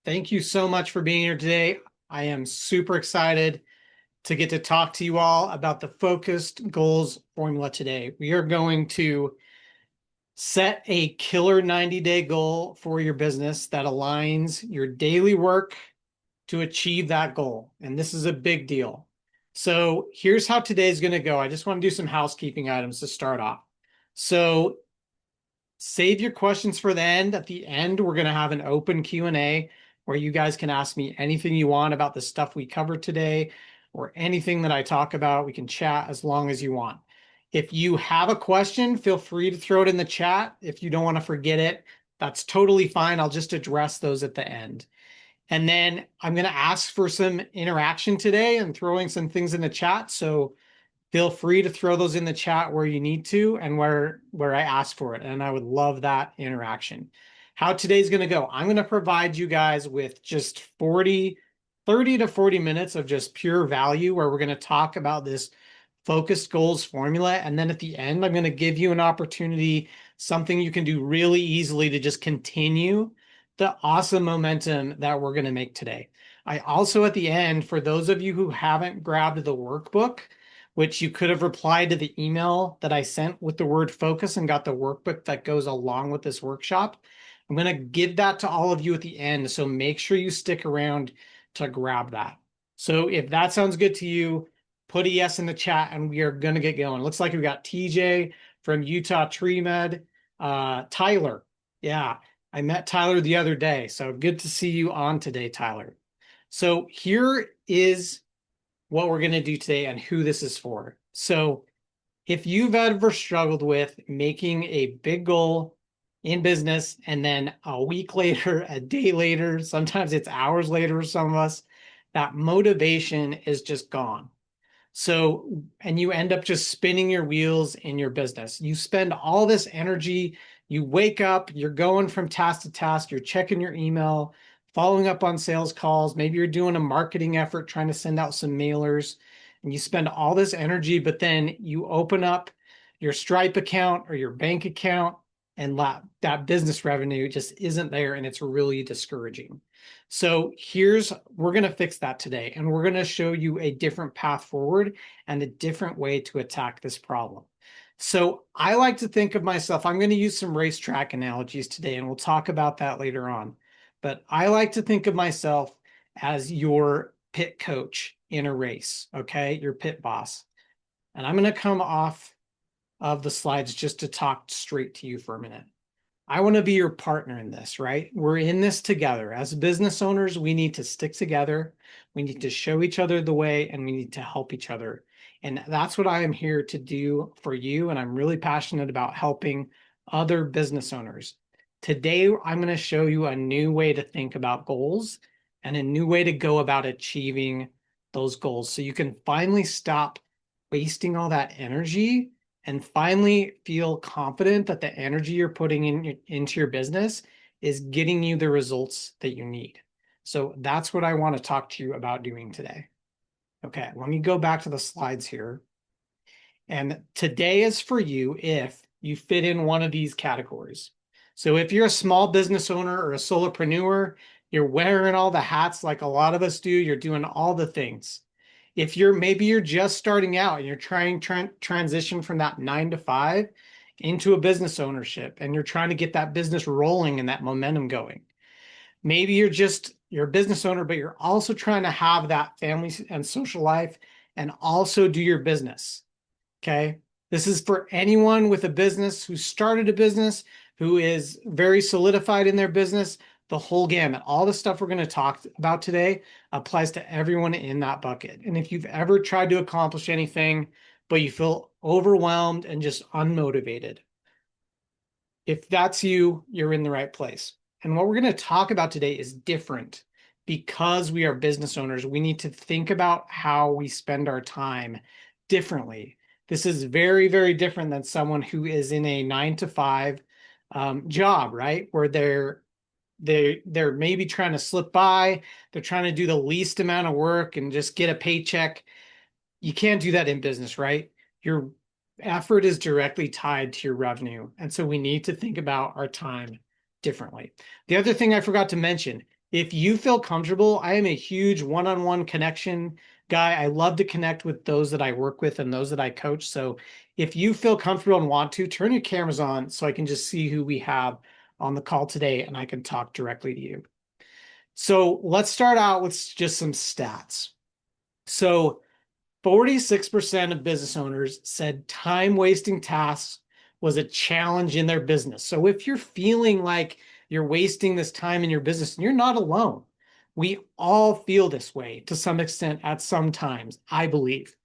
Thank you so much for being here today. I am super excited to get to talk to you all about the focused goals formula today. We are going to set a killer 90-day goal for your business that aligns your daily work to achieve that goal. And this is a big deal. So here's how today's going to go. I just want to do some housekeeping items to start off. So save your questions for the end. At the end, we're going to have an open Q&A where you guys can ask me anything you want about the stuff we covered today or anything that I talk about. We can chat as long as you want. If you have a question, feel free to throw it in the chat. If you don't want to forget it, that's totally fine. I'll just address those at the end. And then I'm going to ask for some interaction today and throwing some things in the chat. So feel free to throw those in the chat where you need to and where I ask for it. And I would love that interaction. How today's going to go, I'm going to provide you guys with just 30 to 40 minutes of just pure value where we're going to talk about this focused goals formula. And then at the end, I'm going to give you an opportunity, something you can do really easily to just continue the awesome momentum that we're going to make today. I also, at the end, for those of you who haven't grabbed the workbook, which you could have replied to the email that I sent with the word focus and got the workbook that goes along with this workshop. I'm going to give that to all of you at the end. So make sure you stick around to grab that. So if that sounds good to you, put a yes in the chat and we are going to get going. Looks like we've got TJ from Utah Tree Med, Tyler. Yeah, I met Tyler the other day. So good to see you on today, Tyler. So here is what we're going to do today and who this is for. So if you've ever struggled with making a big goal in business and then a week later, a day later, sometimes it's hours later for some of us, that motivation is just gone. So, and you end up just spinning your wheels in your business. You spend all this energy, you wake up, you're going from task to task, you're checking your email, following up on sales calls. Maybe you're doing a marketing effort, trying to send out some mailers, and you spend all this energy, but then you open up your Stripe account or your bank account, and that business revenue just isn't there, and it's really discouraging. So we're going to fix that today, and we're going to show you a different path forward and a different way to attack this problem. So I like to think of myself, I'm going to use some racetrack analogies today, and we'll talk about that later on. But I like to think of myself as your pit coach in a race, okay? Your pit boss. And I'm going to come off of the slides just to talk straight to you for a minute. I want to be your partner in this, right? We're in this together. As business owners, we need to stick together. We need to show each other the way, and we need to help each other. And that's what I am here to do for you. And I'm really passionate about helping other business owners. Today, I'm going to show you a new way to think about goals and a new way to go about achieving those goals. So you can finally stop wasting all that energy and finally feel confident that the energy you're putting into your business is getting you the results that you need. So that's what I want to talk to you about doing today. Okay, let me go back to the slides here. And today is for you if you fit in one of these categories. So if you're a small business owner or a solopreneur, you're wearing all the hats like a lot of us do, you're doing all the things. If maybe you're just starting out and you're trying to transition from that 9 to 5 into a business ownership and you're trying to get that business rolling and that momentum going. Maybe you're a business owner, but you're also trying to have that family and social life and also do your business. Okay. This is for anyone with a business who started a business, who is very solidified in their business, the whole gamut. All the stuff we're going to talk about today applies to everyone in that bucket. And if you've ever tried to accomplish anything, but you feel overwhelmed and just unmotivated, if that's you, you're in the right place. And what we're going to talk about today is different. Because we are business owners, we need to think about how we spend our time differently. This is very, very different than someone who is in a 9 to 5 job, right? Where they're maybe trying to slip by, they're trying to do the least amount of work and just get a paycheck. You can't do that in business, right? Your effort is directly tied to your revenue. And so we need to think about our time differently. The other thing I forgot to mention, If you feel comfortable, I am a huge one-on-one connection guy. I love to connect with those that I work with and those that I coach. So if you feel comfortable and want to, turn your cameras on so I can just see who we have on the call today and I can talk directly to you. So let's start out with just some stats. So 46% of business owners said time wasting tasks was a challenge in their business. So if you're feeling like you're wasting this time in your business, you're not alone. We all feel this way to some extent at some times, I believe.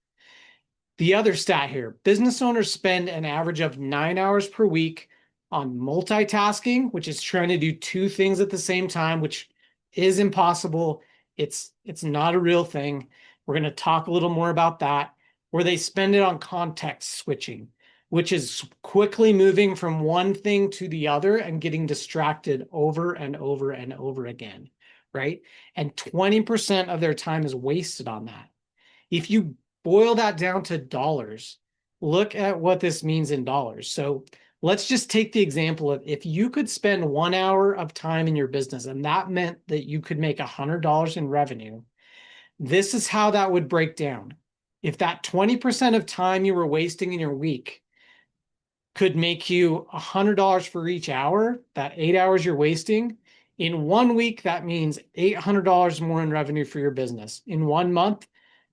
The other stat here, business owners spend an average of 9 hours per week on multitasking, which is trying to do two things at the same time, which is impossible. It's not a real thing. We're going to talk a little more about that, where they spend it on context switching, which is quickly moving from one thing to the other and getting distracted over and over and over again, right? And 20% of their time is wasted on that. If you boil that down to dollars, look at what this means in dollars. So let's just take the example of if you could spend 1 hour of time in your business and that meant that you could make $100 in revenue, this is how that would break down. If that 20% of time you were wasting in your week could make you $100 for each hour, that 8 hours you're wasting, in 1 week, that means $800 more in revenue for your business. In 1 month,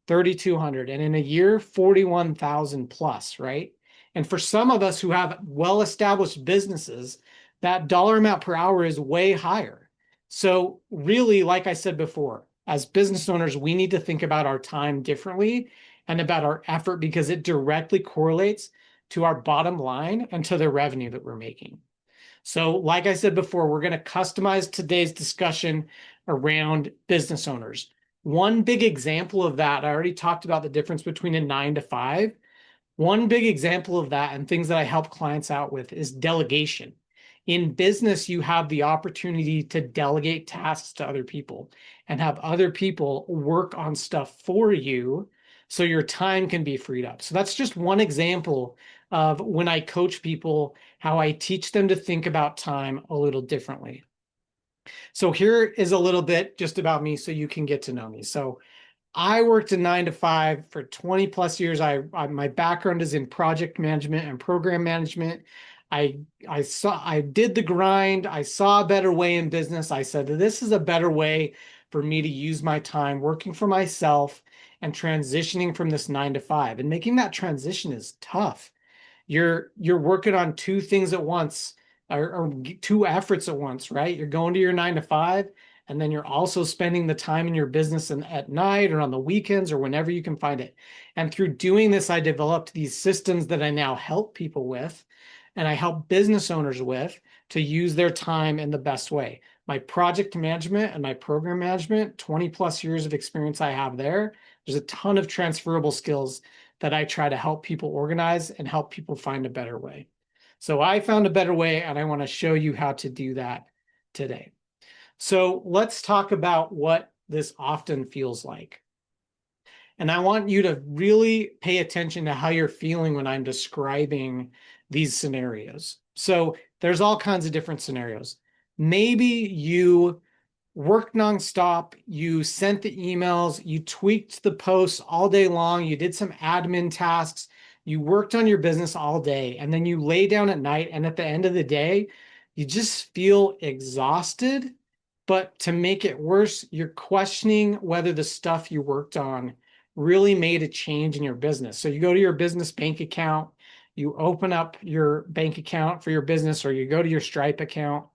3,200, and in a year, 41,000 plus, right? And for some of us who have well-established businesses, that dollar amount per hour is way higher. So really, like I said before, as business owners, we need to think about our time differently and about our effort because it directly correlates to our bottom line and to the revenue that we're making. So like I said before, we're going to customize today's discussion around business owners. One big example of that, I already talked about the difference between a 9 to 5. One big example of that and things that I help clients out with is delegation. In business, you have the opportunity to delegate tasks to other people and have other people work on stuff for you so your time can be freed up. So that's just one example of when I coach people, how I teach them to think about time a little differently. So here is a little bit just about me so you can get to know me. So I worked a 9 to 5 for 20 plus years. My background is in project management and program management. I did the grind. I saw a better way in business. I said, this is a better way for me to use my time working for myself and transitioning from this 9 to 5. And making that transition is tough. You're working on two things at once or two efforts at once, right? You're going to your 9 to 5, and then you're also spending the time in your business and at night or on the weekends or whenever you can find it. And through doing this, I developed these systems that I now help people with, and I help business owners with to use their time in the best way. My project management and my program management, 20 plus years of experience I have there. There's a ton of transferable skills that I try to help people organize and help people find a better way. So I found a better way, and I want to show you how to do that today. So let's talk about what this often feels like. And I want you to really pay attention to how you're feeling when I'm describing these scenarios. So there's all kinds of different scenarios. Maybe you worked nonstop, you sent the emails, you tweaked the posts all day long, you did some admin tasks, you worked on your business all day, and then you lay down at night, and at the end of the day, you just feel exhausted. But to make it worse, you're questioning whether the stuff you worked on really made a change in your business. So you go to your business bank account, you open up your bank account for your business, or you go to your Stripe account,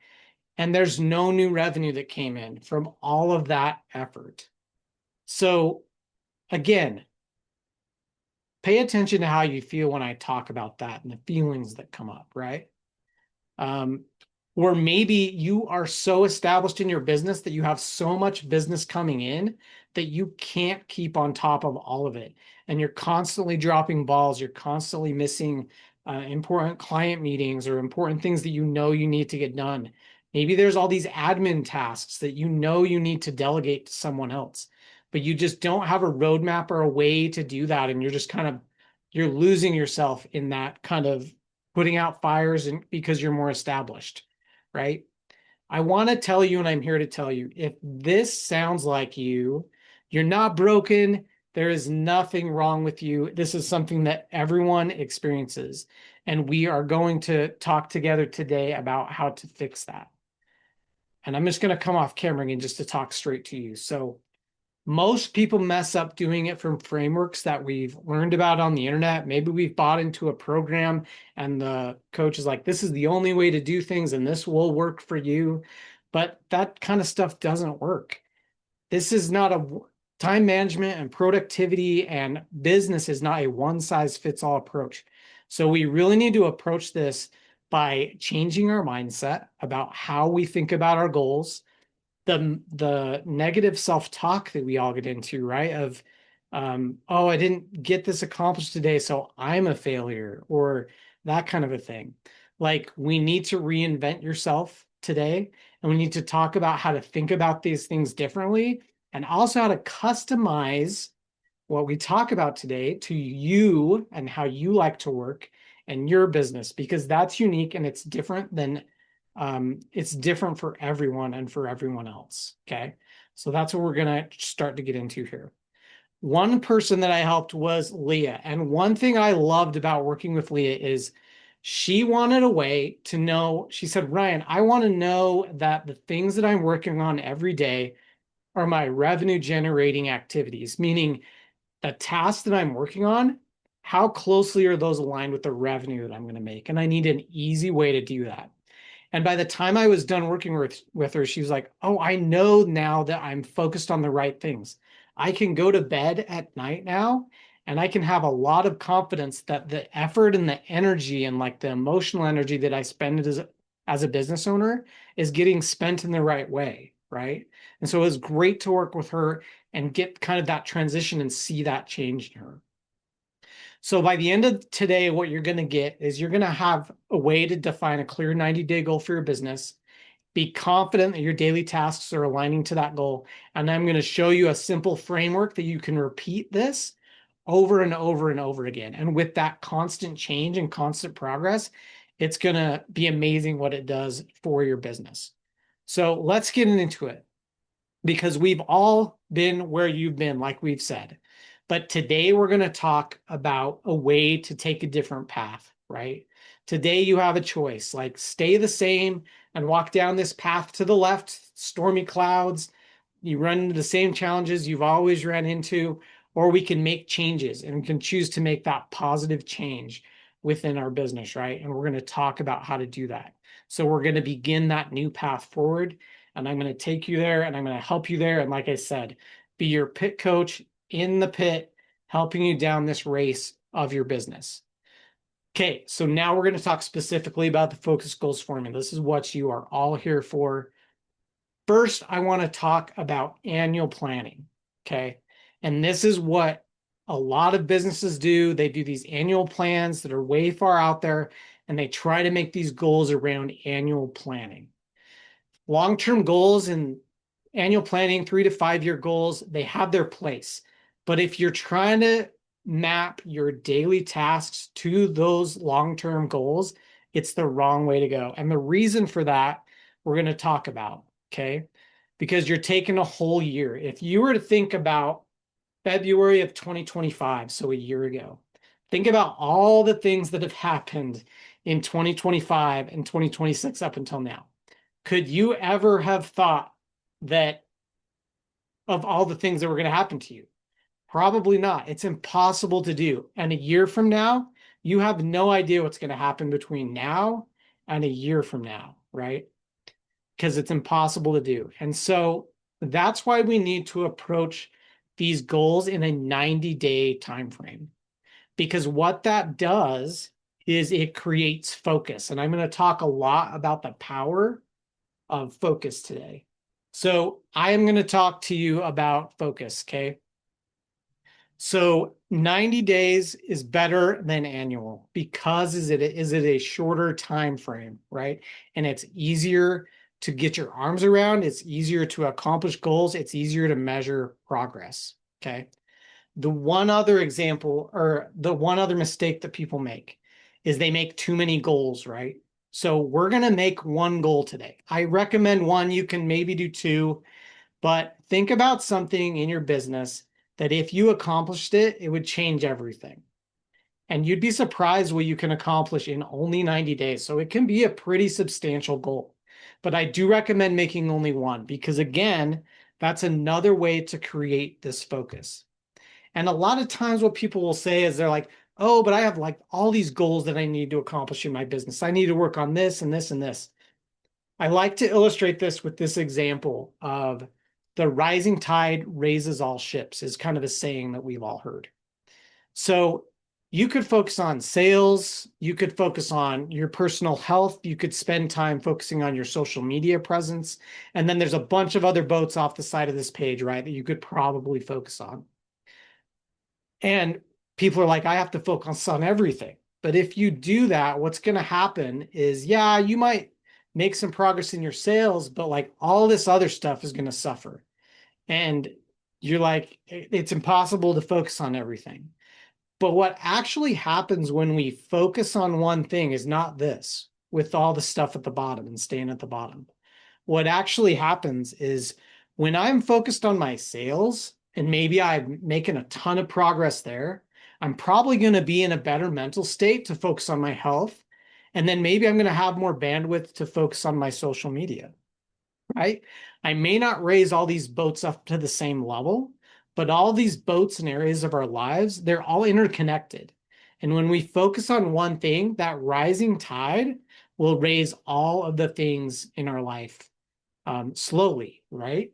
and there's no new revenue that came in from all of that effort. So again, pay attention to how you feel when I talk about that and the feelings that come up, right? Or maybe you are so established in your business that you have so much business coming in that you can't keep on top of all of it. And you're constantly dropping balls. You're constantly missing important client meetings or important things that you know you need to get done. Maybe there's all these admin tasks that you know you need to delegate to someone else, but you just don't have a roadmap or a way to do that. And you're just you're losing yourself in that kind of putting out fires because you're more established, right? I want to tell you, and I'm here to tell you, if this sounds like you, you're not broken. There is nothing wrong with you. This is something that everyone experiences. And we are going to talk together today about how to fix that. And I'm just going to come off camera again just to talk straight to you. So, most people mess up doing it from frameworks that we've learned about on the internet. Maybe we've bought into a program and the coach is like, this is the only way to do things and this will work for you. But that kind of stuff doesn't work. This is not a time management and productivity and business is not a one size fits all approach. So we really need to approach this by changing our mindset about how we think about our goals, the negative self-talk that we all get into, right? Of oh, I didn't get this accomplished today, so I'm a failure, or that kind of a thing. Like, we need to reinvent yourself today, and we need to talk about how to think about these things differently, and also how to customize what we talk about today to you and how you like to work and your business, because that's unique and it's different than it's different for everyone and for everyone else. Okay. So that's what we're going to start to get into here. One person that I helped was Leah. And one thing I loved about working with Leah is she wanted a way to know. She said, Ryan, I want to know that the things that I'm working on every day are my revenue generating activities, meaning the tasks that I'm working on, how closely are those aligned with the revenue that I'm going to make? And I need an easy way to do that. And by the time I was done working with her, she was like, oh, I know now that I'm focused on the right things. I can go to bed at night now and I can have a lot of confidence that the effort and the energy and like the emotional energy that I spend as a business owner is getting spent in the right way. Right. And so it was great to work with her and get kind of that transition and see that change in her. So by the end of today, what you're going to get is you're going to have a way to define a clear 90-day goal for your business. Be confident that your daily tasks are aligning to that goal. And I'm going to show you a simple framework that you can repeat this over and over and over again. And with that constant change and constant progress, it's going to be amazing what it does for your business. So let's get into it, because we've all been where you've been, like we've said. But today we're going to talk about a way to take a different path, right? Today you have a choice, like stay the same and walk down this path to the left, stormy clouds. You run into the same challenges you've always ran into, or we can make changes and we can choose to make that positive change within our business, right? And we're going to talk about how to do that. So we're going to begin that new path forward, and I'm going to take you there and I'm going to help you there. And like I said, be your pit coach in the pit, helping you down this race of your business. Okay, so now we're going to talk specifically about the focus goals formula. This is what you are all here for. First, I want to talk about annual planning. Okay, and this is what a lot of businesses do. They do these annual plans that are way far out there, and they try to make these goals around annual planning. Long-term goals and annual planning, 3 to 5 year goals, they have their place. But if you're trying to map your daily tasks to those long-term goals, it's the wrong way to go. And the reason for that, we're going to talk about, okay? Because you're taking a whole year. If you were to think about February of 2025, so a year ago, think about all the things that have happened in 2025 and 2026 up until now. Could you ever have thought that of all the things that were going to happen to you? Probably not. It's impossible to do. And a year from now, you have no idea what's going to happen between now and a year from now, right? Because it's impossible to do. And so that's why we need to approach these goals in a 90-day time frame. Because what that does is it creates focus. And I'm going to talk a lot about the power of focus today. So I am going to talk to you about focus, okay? So 90 days is better than annual because is it a shorter time frame, right? And it's easier to get your arms around, it's easier to accomplish goals, it's easier to measure progress, okay? The one other example or the one other mistake that people make is they make too many goals, right? So we're going to make one goal today. I recommend one. You can maybe do two, but think about something in your business that if you accomplished it, it would change everything. And you'd be surprised what you can accomplish in only 90 days. So it can be a pretty substantial goal. But I do recommend making only one because, again, that's another way to create this focus. And a lot of times what people will say is they're like, oh, but I have like all these goals that I need to accomplish in my business. I need to work on this and this and this. I like to illustrate this with this example of the rising tide raises all ships is kind of a saying that we've all heard. So you could focus on sales, you could focus on your personal health, you could spend time focusing on your social media presence, and then there's a bunch of other boats off the side of this page, right, that you could probably focus on. And people are like, I have to focus on everything. But if you do that, what's going to happen is, yeah, you might make some progress in your sales, but like all this other stuff is going to suffer. And you're like, it's impossible to focus on everything. But what actually happens when we focus on one thing is not this, with all the stuff at the bottom and staying at the bottom. What actually happens is when I'm focused on my sales and maybe I'm making a ton of progress there, I'm probably going to be in a better mental state to focus on my health. And then maybe I'm going to have more bandwidth to focus on my social media, right? I may not raise all these boats up to the same level, but all these boats and areas of our lives, they're all interconnected. And when we focus on one thing, that rising tide will raise all of the things in our life slowly, right?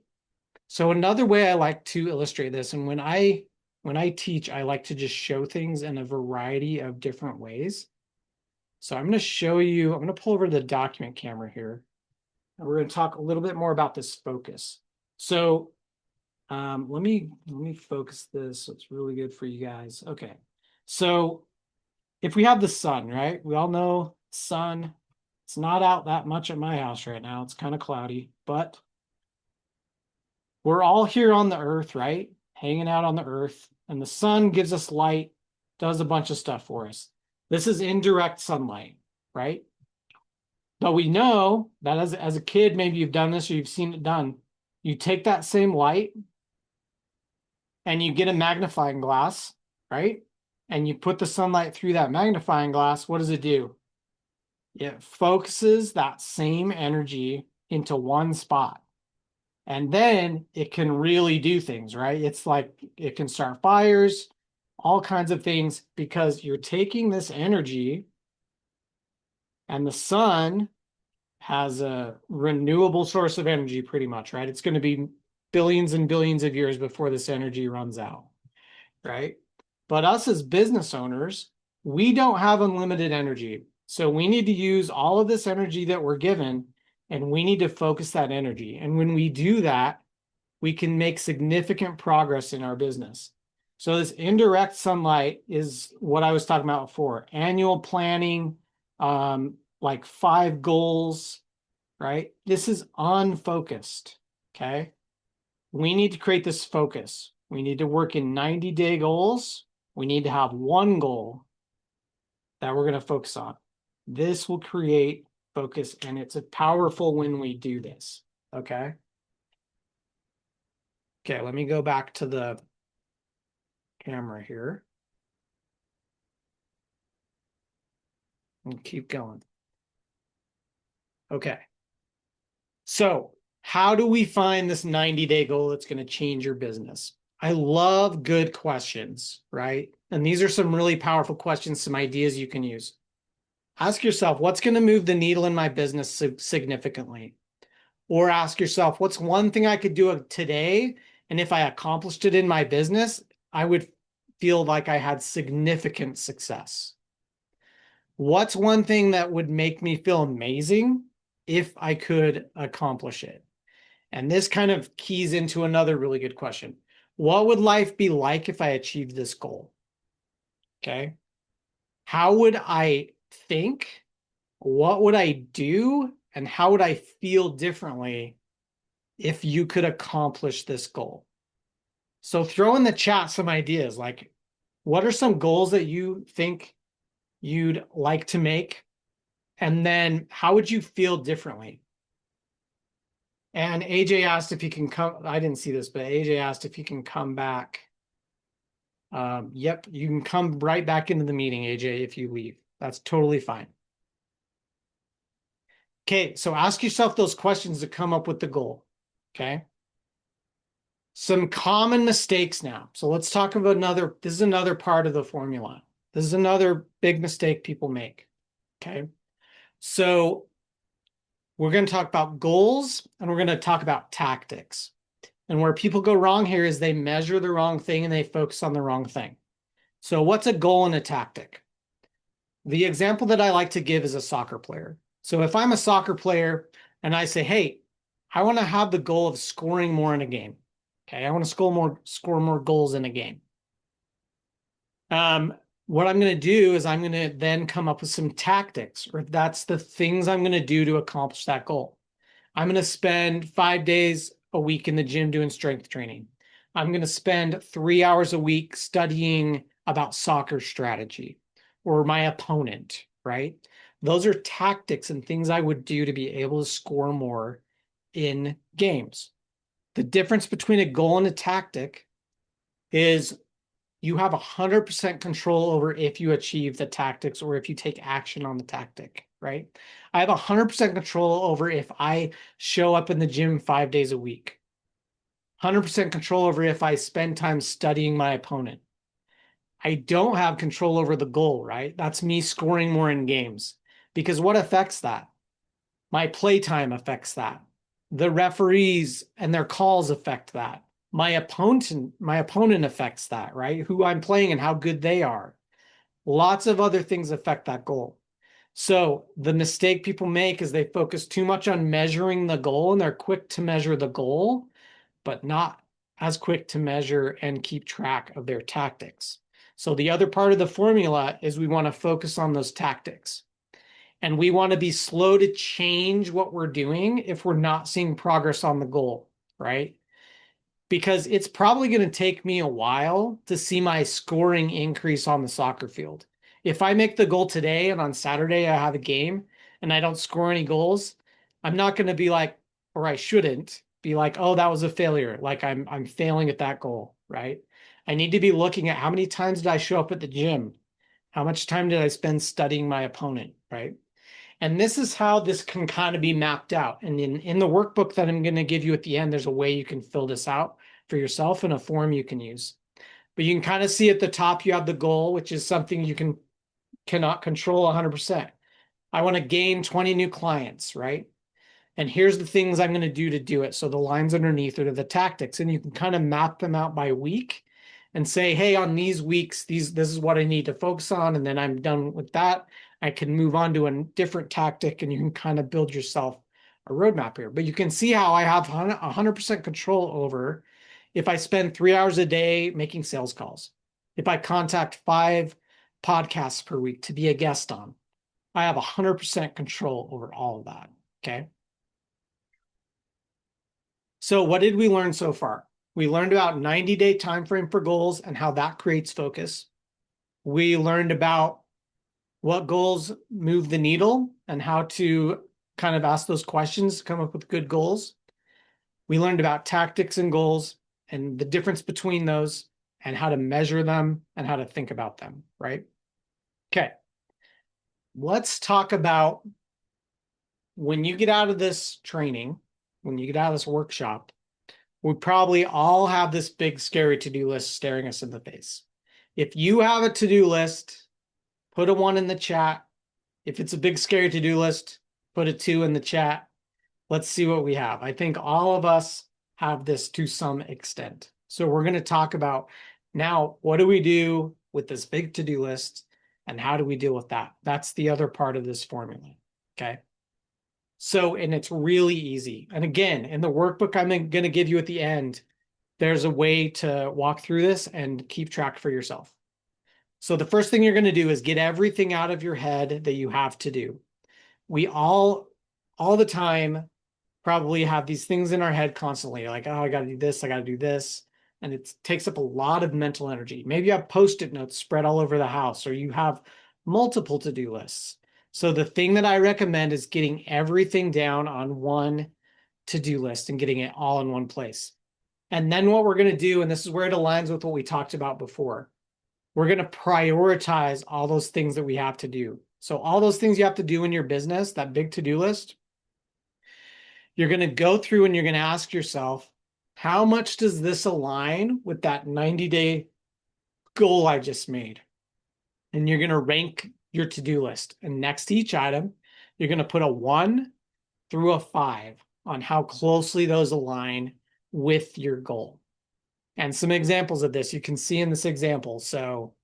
So another way I like to illustrate this, and when I teach, I like to just show things in a variety of different ways. So I'm going to show you, I'm going to pull over to the document camera here. And we're going to talk a little bit more about this focus. So let me focus this so it's really good for you guys. Okay. So if we have the sun, right? We all know sun. It's not out that much at my house right now. It's kind of cloudy, but we're all here on the earth, right? Hanging out on the earth, and the sun gives us light, does a bunch of stuff for us. This is indirect sunlight, right? But we know that as a kid, maybe you've done this or you've seen it done. You take that same light and you get a magnifying glass, right? And you put the sunlight through that magnifying glass. What does it do? It focuses that same energy into one spot. And then it can really do things, right? It's like it can start fires, all kinds of things, because you're taking this energy, and the sun has a renewable source of energy pretty much, right? It's going to be billions and billions of years before this energy runs out, right? But us as business owners, we don't have unlimited energy. So we need to use all of this energy that we're given, and we need to focus that energy. And when we do that, we can make significant progress in our business. So this indirect sunlight is what I was talking about before. Annual planning, like 5 goals, right? This is unfocused, okay? We need to create this focus. We need to work in 90-day goals. We need to have one goal that we're going to focus on. This will create focus, and it's powerful when we do this, okay? Okay, let me go back to the camera here and keep going. Okay. So how do we find this 90-day goal that's going to change your business? I love good questions, right? And these are some really powerful questions, some ideas you can use. Ask yourself, what's going to move the needle in my business significantly? Or ask yourself, what's one thing I could do today? And if I accomplished it in my business, I would feel like I had significant success. What's one thing that would make me feel amazing if I could accomplish it? And this kind of keys into another really good question. What would life be like if I achieved this goal? Okay. How would I think? What would I do? And how would I feel differently if you could accomplish this goal? So throw in the chat some ideas, like what are some goals that you think you'd like to make? And then how would you feel differently? And AJ asked if he can come. I didn't see this, but AJ asked if he can come back. Yep, you can come right back into the meeting, AJ, if you leave. That's totally fine. Okay, so ask yourself those questions to come up with the goal. Okay. Some common mistakes now. So let's talk about this is another part of the formula. This is another big mistake people make. Okay. So we're going to talk about goals and we're going to talk about tactics. And where people go wrong here is they measure the wrong thing and they focus on the wrong thing. So what's a goal and a tactic? The example that I like to give is a soccer player. So if I'm a soccer player and I say, hey, I want to have the goal of scoring more in a game. Okay, I want to score more goals in a game. What I'm going to do is I'm going to then come up with some tactics, or that's the things I'm going to do to accomplish that goal. I'm going to spend 5 days a week in the gym doing strength training. I'm going to spend 3 hours a week studying about soccer strategy or my opponent, right? Those are tactics and things I would do to be able to score more in games. The difference between a goal and a tactic is you have 100% control over if you achieve the tactics or if you take action on the tactic, right? I have 100% control over if I show up in the gym 5 days a week. 100% control over if I spend time studying my opponent. I don't have control over the goal, right? That's me scoring more in games. Because what affects that? My playtime affects that. The referees and their calls affect that. My opponent affects that, right? Who I'm playing and how good they are. Lots of other things affect that goal. So the mistake people make is they focus too much on measuring the goal and they're quick to measure the goal, but not as quick to measure and keep track of their tactics. So the other part of the formula is we want to focus on those tactics. And we want to be slow to change what we're doing if we're not seeing progress on the goal, right? Because it's probably going to take me a while to see my scoring increase on the soccer field. If I make the goal today and on Saturday I have a game and I don't score any goals, I'm not going to be like, or I shouldn't be like, oh, that was a failure. Like I'm failing at that goal, right? I need to be looking at how many times did I show up at the gym? How much time did I spend studying my opponent, right? And this is how this can kind of be mapped out. And in the workbook that I'm going to give you at the end, there's a way you can fill this out for yourself in a form you can use. But you can kind of see at the top, you have the goal, which is something you cannot control 100%. I want to gain 20 new clients, right? And here's the things I'm going to do it. So the lines underneath are the tactics, and you can kind of map them out by week and say, hey, on these weeks, this is what I need to focus on. And then I'm done with that. I can move on to a different tactic, and you can kind of build yourself a roadmap here. But you can see how I have 100% control over if I spend 3 hours a day making sales calls, if I contact 5 podcasts per week to be a guest on, I have 100% control over all of that. Okay. So what did we learn so far? We learned about 90-day time frame for goals and how that creates focus. We learned about what goals move the needle and how to kind of ask those questions to come up with good goals. We learned about tactics and goals and the difference between those and how to measure them and how to think about them, right? Okay. Let's talk about when you get out of this training, when you get out of this workshop, we probably all have this big scary to-do list staring us in the face. If you have a to-do list, put a 1 in the chat. If it's a big scary to-do list, put a 2 in the chat. Let's see what we have. I think all of us have this to some extent. So we're going to talk about now, what do we do with this big to-do list and how do we deal with that? That's the other part of this formula. Okay. So, and it's really easy. And again, in the workbook I'm going to give you at the end, there's a way to walk through this and keep track for yourself. So the first thing you're going to do is get everything out of your head that you have to do. We all the time, probably have these things in our head constantly, like, oh, I got to do this, I got to do this. And it takes up a lot of mental energy. Maybe you have Post-it notes spread all over the house, or you have multiple to-do lists. So the thing that I recommend is getting everything down on one to-do list and getting it all in one place. And then what we're going to do, and this is where it aligns with what we talked about before, we're going to prioritize all those things that we have to do. So all those things you have to do in your business, that big to-do list, you're going to go through and you're going to ask yourself, how much does this align with that 90-day goal I just made? And you're going to rank your to-do list. And next to each item, you're going to put a 1 through a 5 on how closely those align with your goal. And some examples of this you can see in this example. So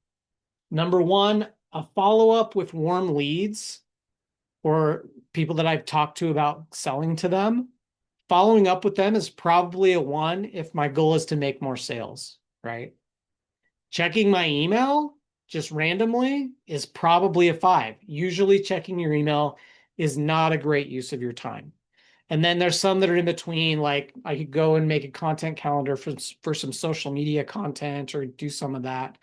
number 1, a follow-up with warm leads or people that I've talked to about selling to them. Following up with them is probably a 1 if my goal is to make more sales, right? Checking my email just randomly is probably a 5. Usually checking your email is not a great use of your time. And then there's some that are in between, like I could go and make a content calendar for some social media content or do some of that.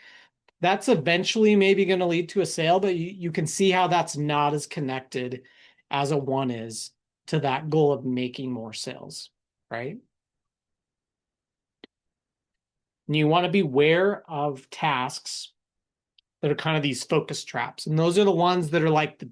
That's eventually maybe going to lead to a sale, but you can see how that's not as connected as a 1 is to that goal of making more sales, right? And you want to be aware of tasks that are kind of these focus traps. And those are the ones that are like the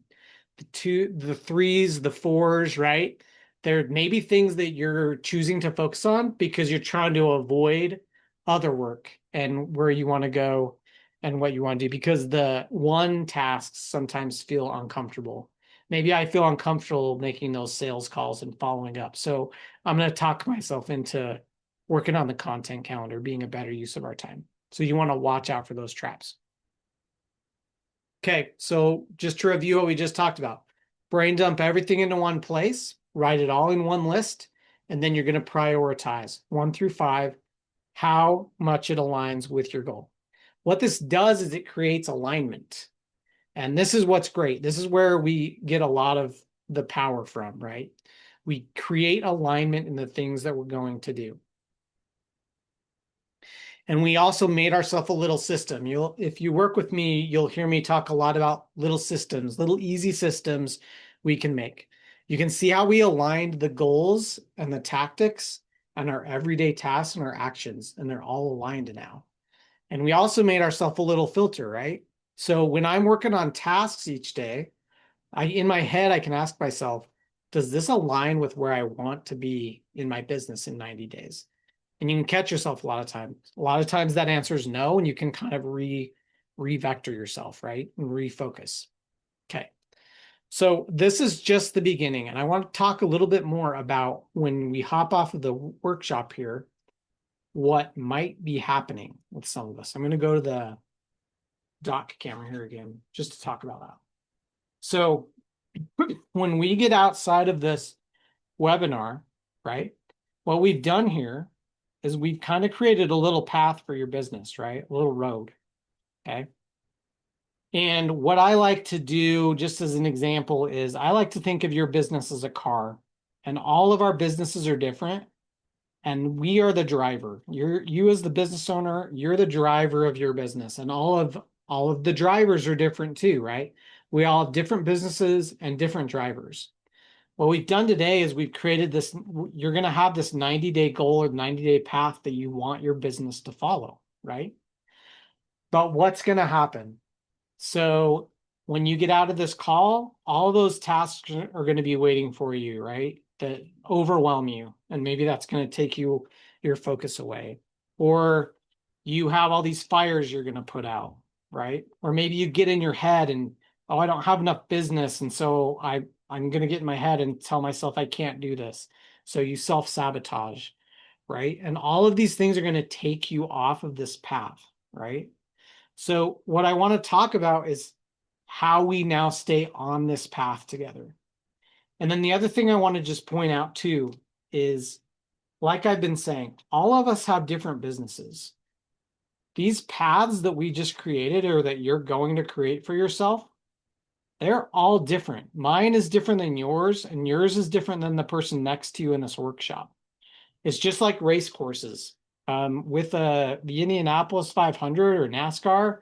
2, the 3s, the 4s, right? There may be things that you're choosing to focus on because you're trying to avoid other work and where you want to go and what you want to do, because the 1 tasks sometimes feel uncomfortable. Maybe I feel uncomfortable making those sales calls and following up. So I'm going to talk myself into working on the content calendar being a better use of our time. So you want to watch out for those traps. Okay, so just to review what we just talked about, brain dump everything into one place, write it all in one list, and then you're going to prioritize 1 through 5, how much it aligns with your goal. What this does is it creates alignment. And this is what's great. This is where we get a lot of the power from, right? We create alignment in the things that we're going to do. And we also made ourselves a little system. If you work with me, you'll hear me talk a lot about little systems, little easy systems we can make. You can see how we aligned the goals and the tactics and our everyday tasks and our actions, and they're all aligned now. And we also made ourselves a little filter, right? So when I'm working on tasks each day, in my head, I can ask myself, does this align with where I want to be in my business in 90 days? And you can catch yourself a lot of times. A lot of times that answer is no, and you can kind of re-vector yourself, right? And refocus. Okay. So this is just the beginning. And I want to talk a little bit more about when we hop off of the workshop here, what might be happening with some of us. I'm going to go to the doc camera here again, just to talk about that. So when we get outside of this webinar, right, what we've done here is we've kind of created a little path for your business, right? A little road, okay? And what I like to do, just as an example, is I like to think of your business as a car, and all of our businesses are different, and we are the driver. You as the business owner, you're the driver of your business, and all of the drivers are different too, right? We all have different businesses and different drivers. What we've done today is we've created this, you're going to have this 90-day goal or 90-day path that you want your business to follow, right? But what's going to happen? So when you get out of this call, all those tasks are going to be waiting for you, right? That overwhelm you. And maybe that's going to take your focus away. Or you have all these fires you're going to put out, right? Or maybe you get in your head and, oh, I don't have enough business. And so I'm going to get in my head and tell myself I can't do this. So you self-sabotage, right? And all of these things are going to take you off of this path, right? So what I want to talk about is how we now stay on this path together. And then the other thing I want to just point out too is, like I've been saying, all of us have different businesses. These paths that we just created or that you're going to create for yourself, they're all different. Mine is different than yours, and yours is different than the person next to you in this workshop. It's just like race courses. With the Indianapolis 500 or NASCAR,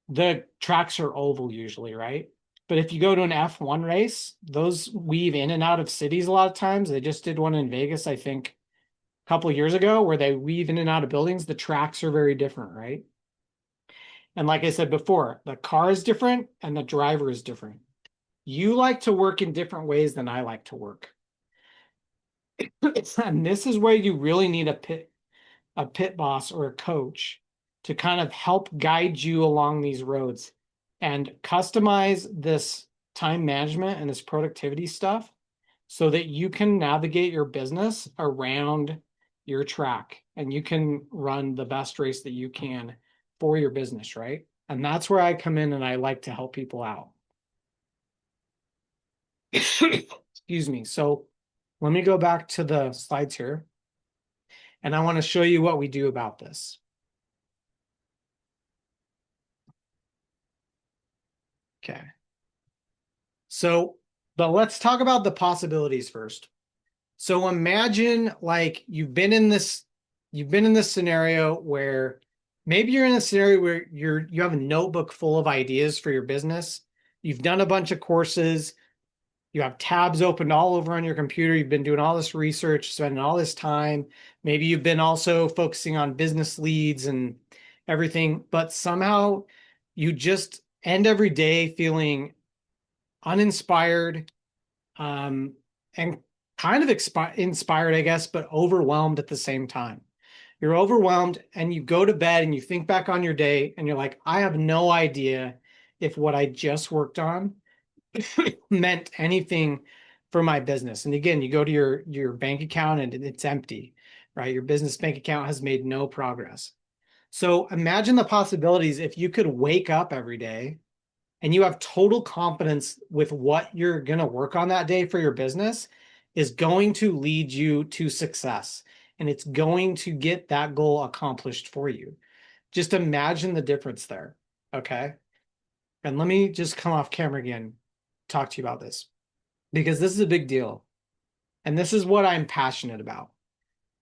the tracks are oval usually, right? But if you go to an F1 race, those weave in and out of cities a lot of times. They just did one in Vegas, I think, a couple of years ago, where they weave in and out of buildings. The tracks are very different, right? And like I said before, the car is different and the driver is different. You like to work in different ways than I like to work. And this is where you really need a pit boss or a coach to kind of help guide you along these roads and customize this time management and this productivity stuff so that you can navigate your business around your track and you can run the best race that you can for your business, right? And that's where I come in and I like to help people out. Excuse me. So let me go back to the slides here. And I want to show you what we do about this. Okay. So, but let's talk about the possibilities first. So imagine like you've been in this scenario where maybe you're in a scenario where you have a notebook full of ideas for your business. You've done a bunch of courses. You have tabs opened all over on your computer. You've been doing all this research, spending all this time. Maybe you've been also focusing on business leads and everything, but somehow you just end every day feeling uninspired, and kind of inspired, I guess, but overwhelmed at the same time. You're overwhelmed and you go to bed and you think back on your day and you're like, I have no idea if what I just worked on meant anything for my business. And again, you go to your bank account and it's empty, right? Your business bank account has made no progress. So imagine the possibilities if you could wake up every day and you have total confidence with what you're going to work on that day for your business is going to lead you to success. And it's going to get that goal accomplished for you. Just imagine the difference there. Okay. And let me just come off camera again, talk to you about this, because this is a big deal. And this is what I'm passionate about.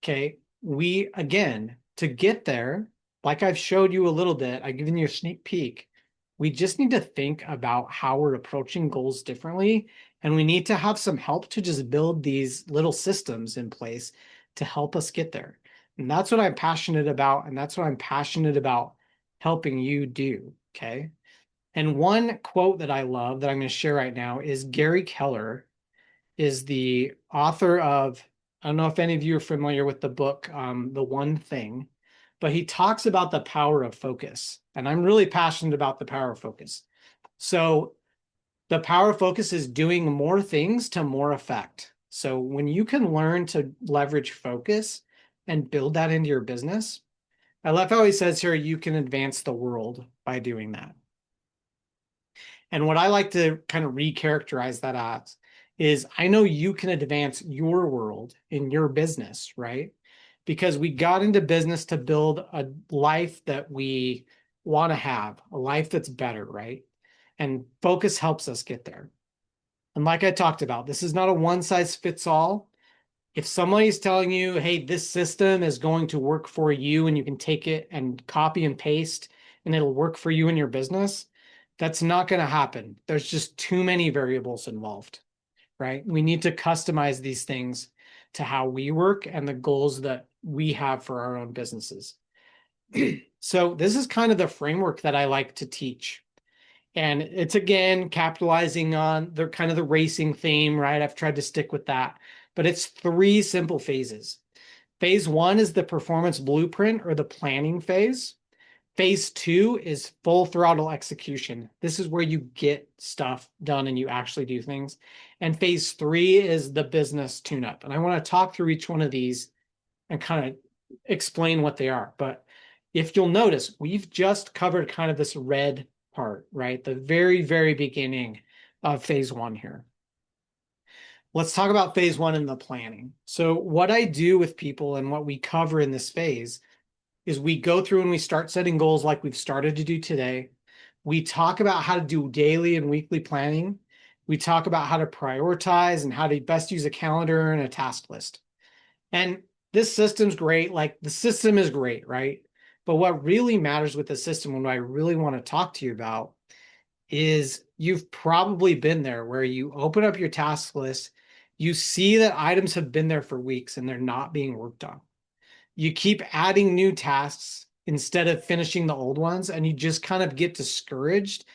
Okay. We, again, to get there, like I've showed you a little bit, I've given you a sneak peek. We just need to think about how we're approaching goals differently. And we need to have some help to just build these little systems in place to help us get there. And that's what I'm passionate about. And that's what I'm passionate about helping you do. Okay. And one quote that I love that I'm going to share right now is Gary Keller is the author of, I don't know if any of you are familiar with the book, The One Thing, but he talks about the power of focus. And I'm really passionate about the power of focus. So the power of focus is doing more things to more effect. So when you can learn to leverage focus and build that into your business, I love how he says here, you can advance the world by doing that. And what I like to kind of recharacterize that as is I know you can advance your world in your business, right? Because we got into business to build a life that we want to have, a life that's better, right? And focus helps us get there. And like I talked about, this is not a one size fits all. If somebody's telling you, hey, this system is going to work for you and you can take it and copy and paste and it'll work for you in your business, that's not going to happen. There's just too many variables involved, right? We need to customize these things to how we work and the goals that we have for our own businesses. So this is kind of the framework that I like to teach. And it's, again, capitalizing on the kind of the racing theme, right? I've tried to stick with that, but it's 3 simple phases. Phase 1 is the performance blueprint or the planning phase. Phase 2 is full throttle execution. This is where you get stuff done and you actually do things. And phase 3 is the business tune-up. And I want to talk through each one of these and kind of explain what they are. But if you'll notice, we've just covered kind of this red part, right? The very, very beginning of phase 1 here. Let's talk about phase 1 in the planning. So what I do with people and what we cover in this phase is we go through and we start setting goals like we've started to do today. We talk about how to do daily and weekly planning. We talk about how to prioritize and how to best use a calendar and a task list. And this system's great. Like, the system is great, right? But what really matters with the system, and what I really want to talk to you about, is you've probably been there where you open up your task list, you see that items have been there for weeks and they're not being worked on. You keep adding new tasks instead of finishing the old ones, and you just kind of get discouraged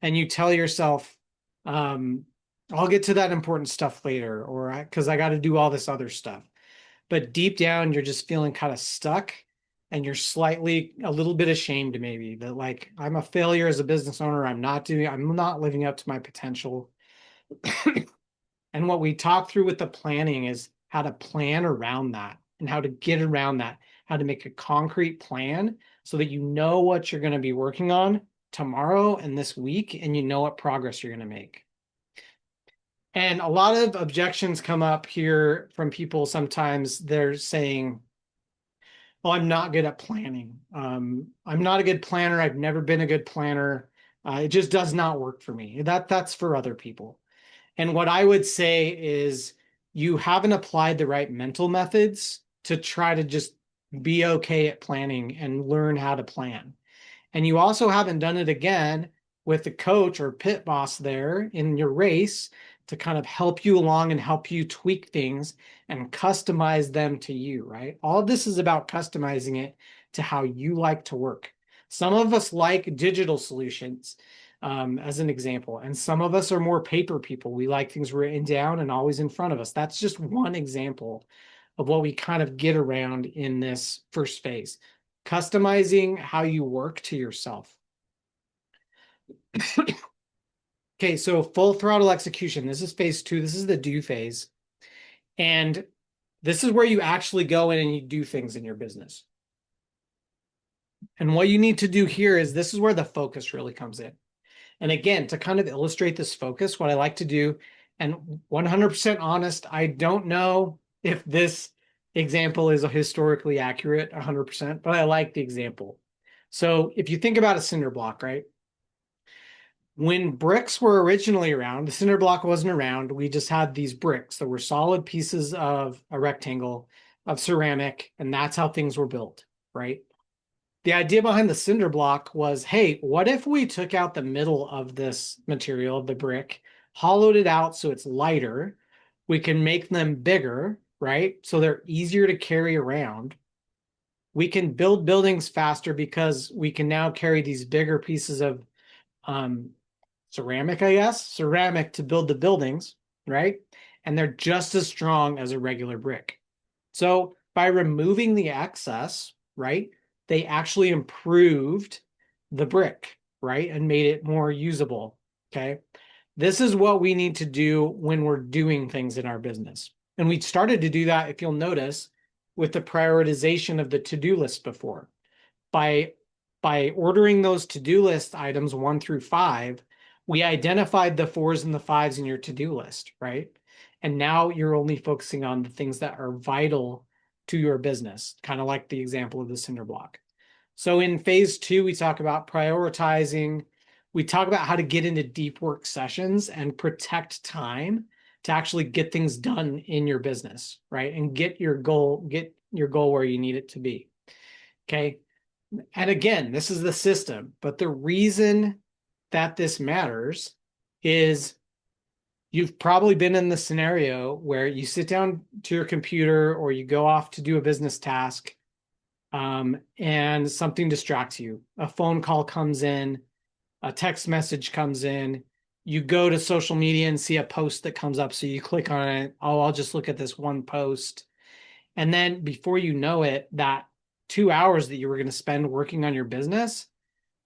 and you tell yourself, I'll get to that important stuff later, or because I got to do all this other stuff. But deep down, you're just feeling kind of stuck and you're slightly a little bit ashamed maybe that like I'm a failure as a business owner. I'm not living up to my potential. And what we talk through with the planning is how to plan around that and how to get around that, how to make a concrete plan so that you know what you're going to be working on tomorrow and this week, and you know what progress you're going to make. And a lot of objections come up here from people. Sometimes they're saying, oh, I'm not good at planning. I'm not a good planner. I've never been a good planner. It just does not work for me. That's for other people. And what I would say is you haven't applied the right mental methods to try to just be okay at planning and learn how to plan. And you also haven't done it again with the coach or pit boss there in your race to kind of help you along and help you tweak things and customize them to you, right? All of this is about customizing it to how you like to work. Some of us like digital solutions, as an example, and some of us are more paper people. We like things written down and always in front of us. That's just one example of what we kind of get around in this first phase. Customizing how you work to yourself. Okay, so full throttle execution. This is phase 2. This is the do phase. And this is where you actually go in and you do things in your business. And what you need to do here is this is where the focus really comes in. And again, to kind of illustrate this focus, what I like to do, and 100% honest, I don't know if this example is historically accurate 100%, but I like the example. So if you think about a cinder block, right? When bricks were originally around, the cinder block wasn't around. We just had these bricks that were solid pieces of a rectangle of ceramic, and that's how things were built, right? The idea behind the cinder block was, hey, what if we took out the middle of this material, of the brick, hollowed it out so it's lighter, we can make them bigger, right? So they're easier to carry around. We can build buildings faster because we can now carry these bigger pieces of ceramic, I guess, ceramic to build the buildings, right? And they're just as strong as a regular brick. So by removing the excess, right, they actually improved the brick, right, and made it more usable, okay? This is what we need to do when we're doing things in our business. And we started to do that, if you'll notice, with the prioritization of the to-do list before. By ordering those to-do list items 1 through 5, we identified the 4s and the 5s in your to-do list, right? And now you're only focusing on the things that are vital to your business, kind of like the example of the cinder block. So in phase 2, we talk about prioritizing. We talk about how to get into deep work sessions and protect time to actually get things done in your business, right? And get your goal where you need it to be. Okay. And again, this is the system, but the reason that this matters is you've probably been in the scenario where you sit down to your computer or you go off to do a business task, and something distracts you. A phone call comes in, a text message comes in, you go to social media and see a post that comes up. So you click on it. Oh, I'll just look at this one post. And then before you know it, that 2 hours that you were going to spend working on your business,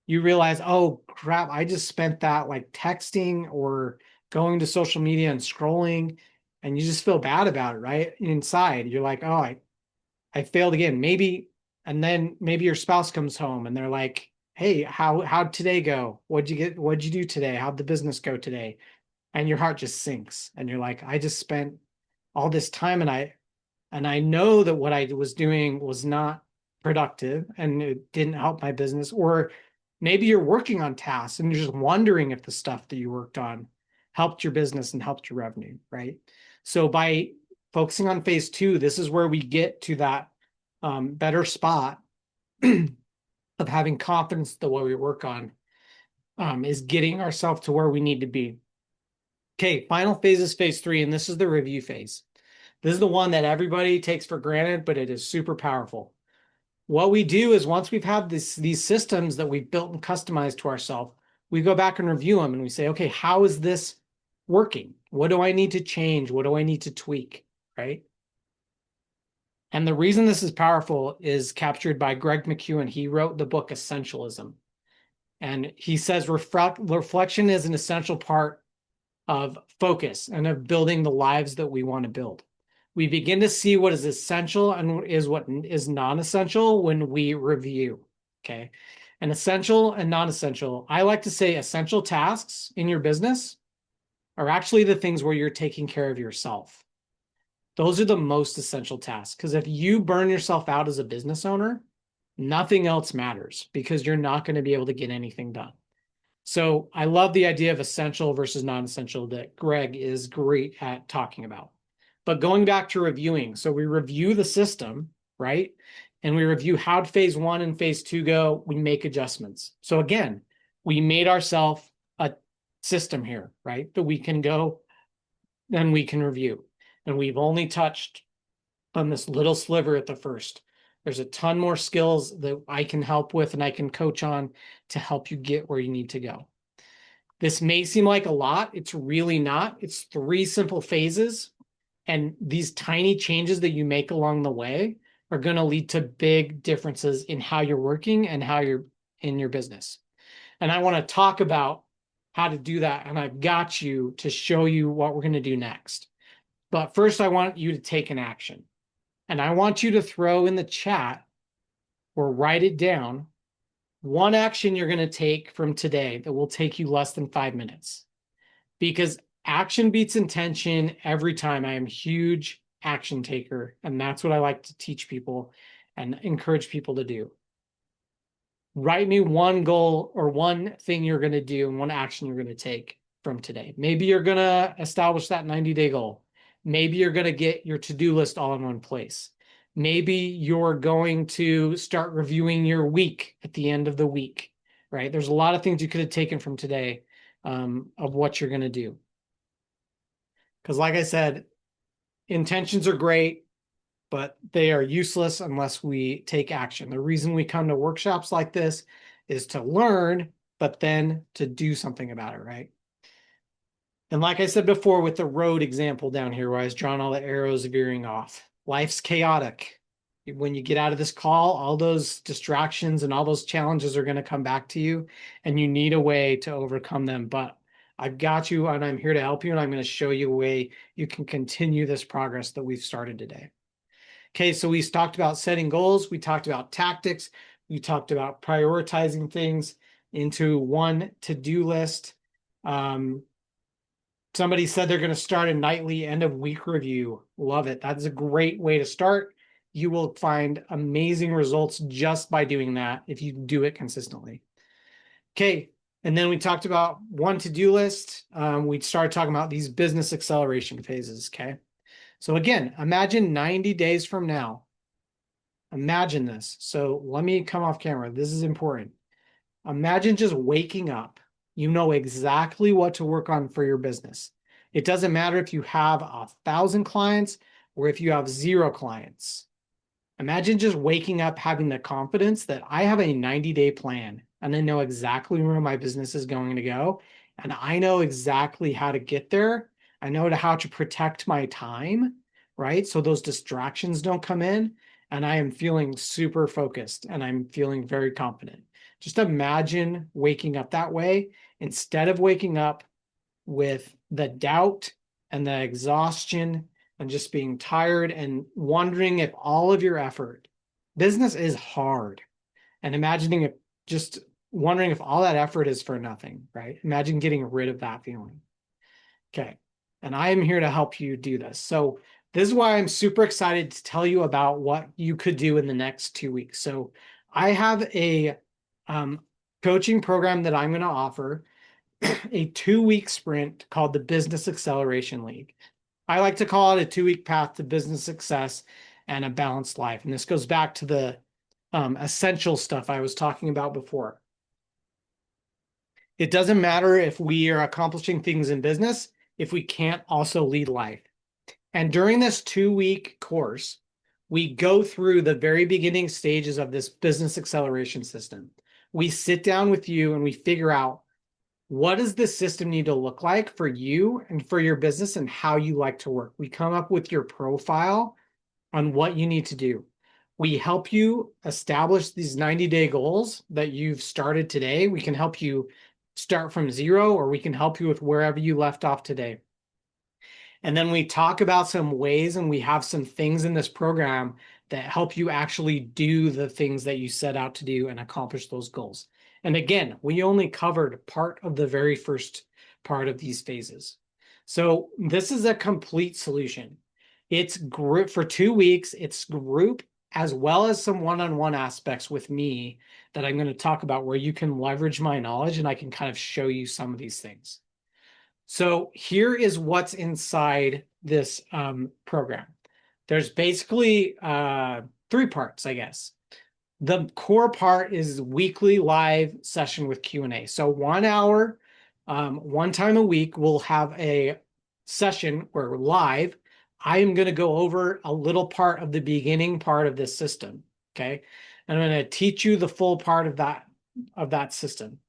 you realize, oh crap, I just spent that like texting or going to social media and scrolling, and you just feel bad about it, right? Inside, you're like, oh, I failed again. Maybe, and then maybe your spouse comes home and they're like, hey, how'd today go? What'd you do today? How'd the business go today? And your heart just sinks. And you're like, I just spent all this time and I know that what I was doing was not productive and it didn't help my business. Or maybe you're working on tasks and you're just wondering if the stuff that you worked on helped your business and helped your revenue, right? So by focusing on phase 2, this is where we get to that better spot of having confidence the way we work on. is getting ourselves to where we need to be. Okay, final phase is phase 3, and this is the review phase. This is the one that everybody takes for granted, but it is super powerful. What we do is once we've had these systems that we've built and customized to ourselves, we go back and review them and we say, okay, how is this working? What do I need to change? What do I need to tweak, right? And the reason this is powerful is captured by Greg McKeown. He wrote the book Essentialism. And he says reflection is an essential part of focus and of building the lives that we want to build. We begin to see what is essential and what is non-essential when we review, okay? And essential and non-essential, I like to say essential tasks in your business are actually the things where you're taking care of yourself. Those are the most essential tasks, because if you burn yourself out as a business owner, nothing else matters because you're not going to be able to get anything done. So I love the idea of essential versus non-essential that Greg is great at talking about. But going back to reviewing, so we review the system, right? And we review how phase 1 and phase 2 go, we make adjustments. So again, we made ourselves a system here, right? That we can go and we can review. And we've only touched on this little sliver at the first. There's a ton more skills that I can help with and I can coach on to help you get where you need to go. This may seem like a lot. It's really not. It's 3 simple phases. And these tiny changes that you make along the way are going to lead to big differences in how you're working and how you're in your business. And I want to talk about how to do that. And I've got you to show you what we're going to do next. But first, I want you to take an action. And I want you to throw in the chat or write it down one action you're going to take from today that will take you less than 5 minutes. Because action beats intention every time. I am a huge action taker, and that's what I like to teach people and encourage people to do. Write me one goal or one thing you're going to do and one action you're going to take from today. Maybe you're going to establish that 90-day goal. Maybe you're going to get your to-do list all in one place. Maybe you're going to start reviewing your week at the end of the week, right? There's a lot of things you could have taken from today of what you're going to do. Because like I said, intentions are great, but they are useless unless we take action. The reason we come to workshops like this is to learn, but then to do something about it, right? And like I said before with the road example down here where I was drawing all the arrows veering off, life's chaotic. When you get out of this call, all those distractions and all those challenges are going to come back to you, and you need a way to overcome them. But I've got you, and I'm here to help you, and I'm going to show you a way you can continue this progress that we've started today. Okay, so we talked about setting goals. We talked about tactics. We talked about prioritizing things into one to-do list. Somebody said they're going to start a nightly end of week review. Love it. That's a great way to start. You will find amazing results just by doing that if you do it consistently. Okay, and then we talked about one to-do list. We started talking about these business acceleration phases, okay? So again, imagine 90 days from now. Imagine this. So let me come off camera. This is important. Imagine just waking up. You know exactly what to work on for your business. It doesn't matter if you have 1,000 clients or if you have 0 clients. Imagine just waking up having the confidence that I have a 90-day plan and I know exactly where my business is going to go. And I know exactly how to get there. I know how to protect my time, right? So those distractions don't come in. And I am feeling super focused and I'm feeling very confident. Just imagine waking up that way instead of waking up with the doubt and the exhaustion and just being tired and wondering if all of your effort, business is hard. And imagining it, just wondering if all that effort is for nothing, right? Imagine getting rid of that feeling. Okay. And I am here to help you do this. So this is why I'm super excited to tell you about what you could do in the next 2 weeks. So I have a coaching program that I'm going to offer, a 2-week sprint called the Business Acceleration League. I like to call it a 2-week path to business success and a balanced life. And this goes back to the essential stuff I was talking about before. It doesn't matter if we are accomplishing things in business if we can't also lead life. And during this 2-week course, we go through the very beginning stages of this business acceleration system. We sit down with you and we figure out, what does this system need to look like for you and for your business and how you like to work? We come up with your profile on what you need to do. We help you establish these 90-day goals that you've started today. We can help you start from zero, or we can help you with wherever you left off today. And then we talk about some ways, and we have some things in this program that help you actually do the things that you set out to do and accomplish those goals. And again, we only covered part of the very first part of these phases. So this is a complete solution. It's group for 2 weeks. It's group as well as some one-on-one aspects with me that I'm going to talk about, where you can leverage my knowledge and I can kind of show you some of these things. So here is what's inside this program. There's basically 3 parts, I guess. The core part is weekly live session with Q&A. So 1 hour, 1 time a week, we'll have a session where live, I am going to go over a little part of the beginning part of this system. Okay. And I'm going to teach you the full part of that system.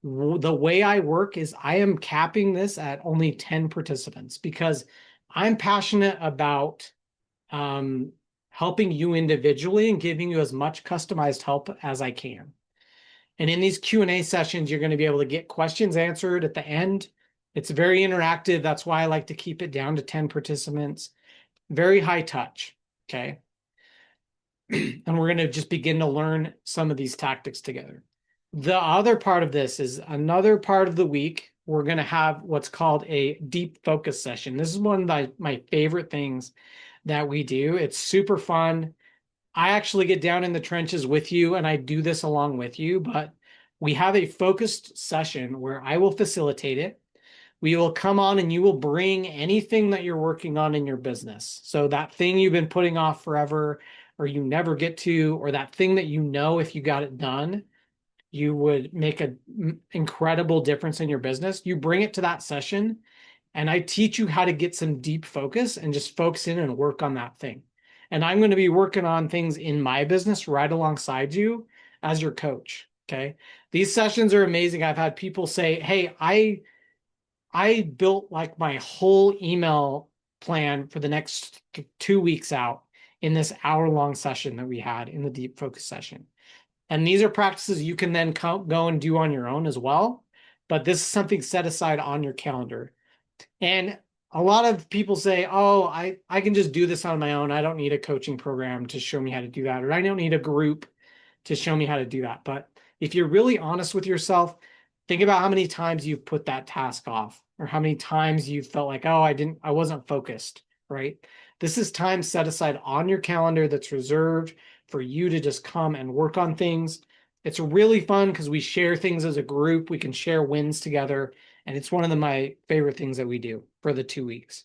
The way I work is I am capping this at only 10 participants because I'm passionate about helping you individually and giving you as much customized help as I can. And in these Q&A sessions, you're going to be able to get questions answered at the end. It's very interactive. That's why I like to keep it down to 10 participants. Very high touch, okay? And we're going to just begin to learn some of these tactics together. The other part of this is another part of the week. We're going to have what's called a deep focus session. This is one of my favorite things that we do. It's super fun. I actually get down in the trenches with you and I do this along with you, but we have a focused session where I will facilitate it. We will come on and you will bring anything that you're working on in your business. So that thing you've been putting off forever, or you never get to, or that thing that you know if you got it done, you would make an incredible difference in your business. You bring it to that session and I teach you how to get some deep focus and just focus in and work on that thing. And I'm going to be working on things in my business right alongside you as your coach. Okay. These sessions are amazing. I've had people say, hey, I built like my whole email plan for the next 2 weeks out in this hour-long session that we had in the deep focus session. And these are practices you can then go and do on your own as well. But this is something set aside on your calendar. And a lot of people say, oh, I can just do this on my own. I don't need a coaching program to show me how to do that, or I don't need a group to show me how to do that. But if you're really honest with yourself, think about how many times you've put that task off, or how many times you felt like, oh, I wasn't focused, right? This is time set aside on your calendar that's reserved for you to just come and work on things. It's really fun because we share things as a group. We can share wins together. And it's one of my favorite things that we do for the 2 weeks.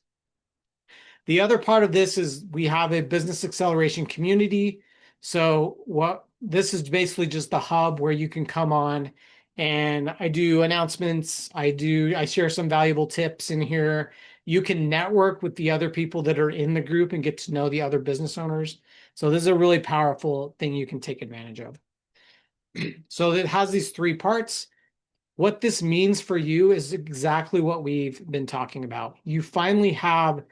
The other part of this is we have a business acceleration community. So this is basically just the hub where you can come on and I do announcements. I share some valuable tips in here. You can network with the other people that are in the group and get to know the other business owners. So this is a really powerful thing you can take advantage of. So it has these 3 parts. What this means for you is exactly what we've been talking about. You finally have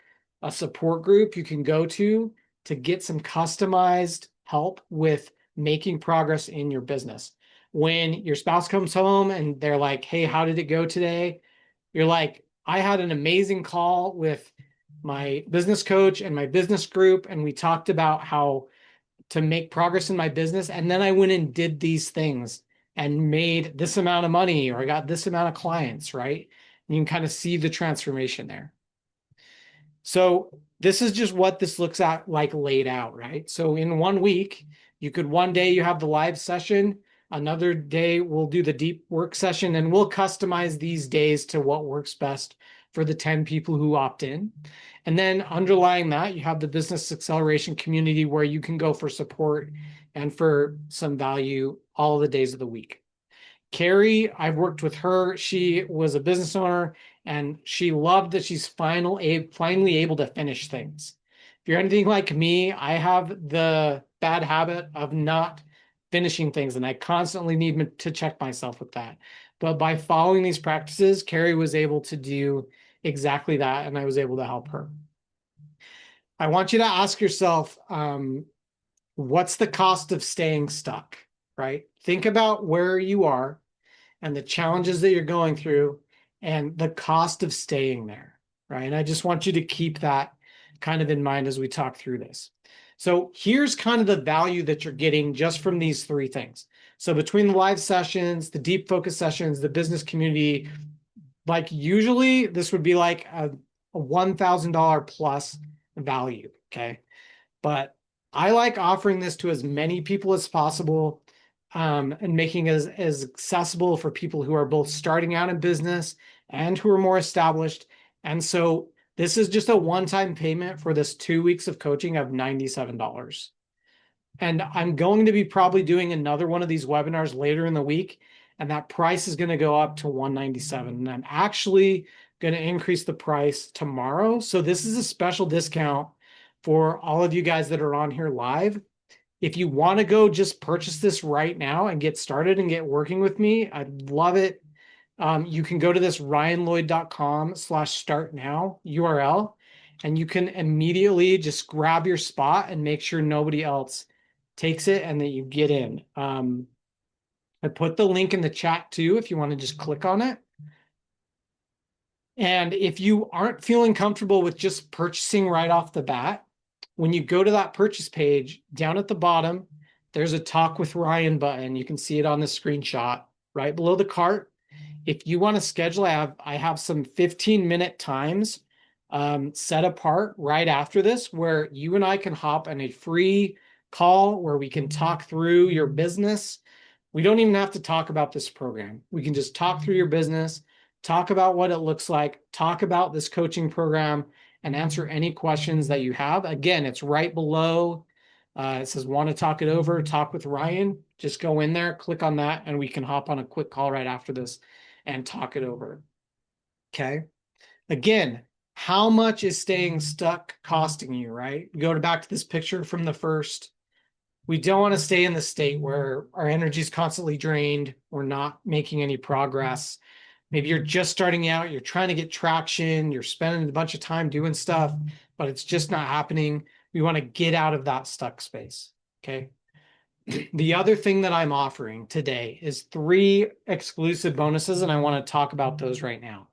a support group you can go to get some customized help with making progress in your business. When your spouse comes home and they're like, hey, how did it go today? You're like, I had an amazing call with my business coach and my business group, and we talked about how to make progress in my business. And then I went and did these things and made this amount of money, or I got this amount of clients, right? And you can kind of see the transformation there. So this is just what this looks at like laid out, right? So in 1 week, one day you have the live session, another day we'll do the deep work session, and we'll customize these days to what works best for the 10 people who opt in. And then underlying that, you have the business acceleration community where you can go for support and for some value all the days of the week. Carrie, I've worked with her. She was a business owner and she loved that she's finally able to finish things. If you're anything like me, I have the bad habit of not finishing things, and I constantly need to check myself with that. But by following these practices, Carrie was able to do exactly that, and I was able to help her. I want you to ask yourself, what's the cost of staying stuck, right? Think about where you are and the challenges that you're going through and the cost of staying there, right? And I just want you to keep that kind of in mind as we talk through this. So here's kind of the value that you're getting just from these three things. So between the live sessions, the deep focus sessions, the business community, like usually this would be like a $1,000 plus value, okay? But I like offering this to as many people as possible, and making it as accessible for people who are both starting out in business and who are more established. And so this is just a one-time payment for this 2 weeks of coaching of $97. And I'm going to be probably doing another one of these webinars later in the week, and that price is going to go up to $197. And I'm actually going to increase the price tomorrow. So this is a special discount for all of you guys that are on here live. If you want to go just purchase this right now and get started and get working with me, I'd love it. You can go to this ryanloyd.com/start now URL, and you can immediately just grab your spot and make sure nobody else takes it and that you get in. I put the link in the chat too if you want to just click on it. And if you aren't feeling comfortable with just purchasing right off the bat, when you go to that purchase page, down at the bottom, there's a Talk with Ryan button. You can see it on the screenshot right below the cart. If you want to schedule, I have some 15-minute times set apart right after this where you and I can hop on a free call where we can talk through your business. We don't even have to talk about this program. We can just talk through your business, talk about what it looks like, talk about this coaching program, and answer any questions that you have. Again, it's right below. It says, want to talk it over, talk with Ryan. Just go in there, click on that, and we can hop on a quick call right after this and talk it over. Okay. Again, how much is staying stuck costing you, right? Go back to this picture from the first. We don't want to stay in the state where our energy is constantly drained. We're not making any progress. Maybe you're just starting out, you're trying to get traction, you're spending a bunch of time doing stuff, but it's just not happening. We want to get out of that stuck space. Okay. The other thing that I'm offering today is 3 exclusive bonuses, and I want to talk about those right now.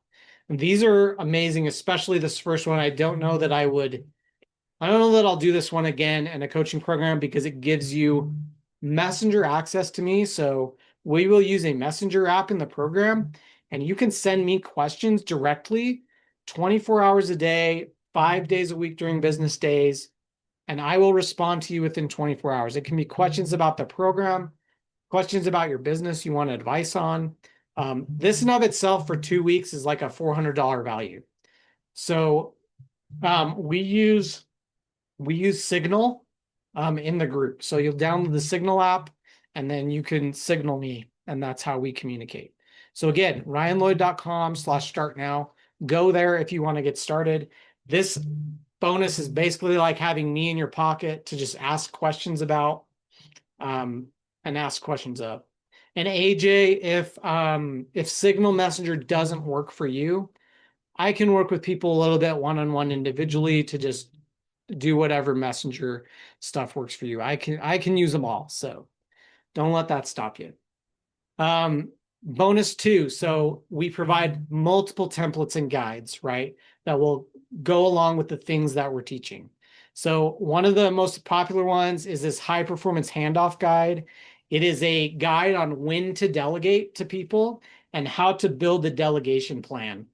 And these are amazing, especially this first one. I don't know that I'll do this one again in a coaching program because it gives you messenger access to me. So we will use a messenger app in the program, and you can send me questions directly 24 hours a day, 5 days a week during business days, and I will respond to you within 24 hours. It can be questions about the program, questions about your business you want advice on. This in of itself for 2 weeks is like a $400 value. So we use Signal in the group. So you'll download the Signal app, and then you can signal me, and that's how we communicate. So again, ryanloyd.com/start now. Go there if you want to get started. This bonus is basically like having me in your pocket to just ask questions about, and ask questions of. And AJ, if Signal Messenger doesn't work for you, I can work with people a little bit one-on-one individually to just do whatever messenger stuff works for you. I can use them all, so don't let that stop you. Bonus 2, so we provide multiple templates and guides, right, that will go along with the things that we're teaching. So one of the most popular ones is this high performance handoff guide. It is a guide on when to delegate to people and how to build a delegation plan.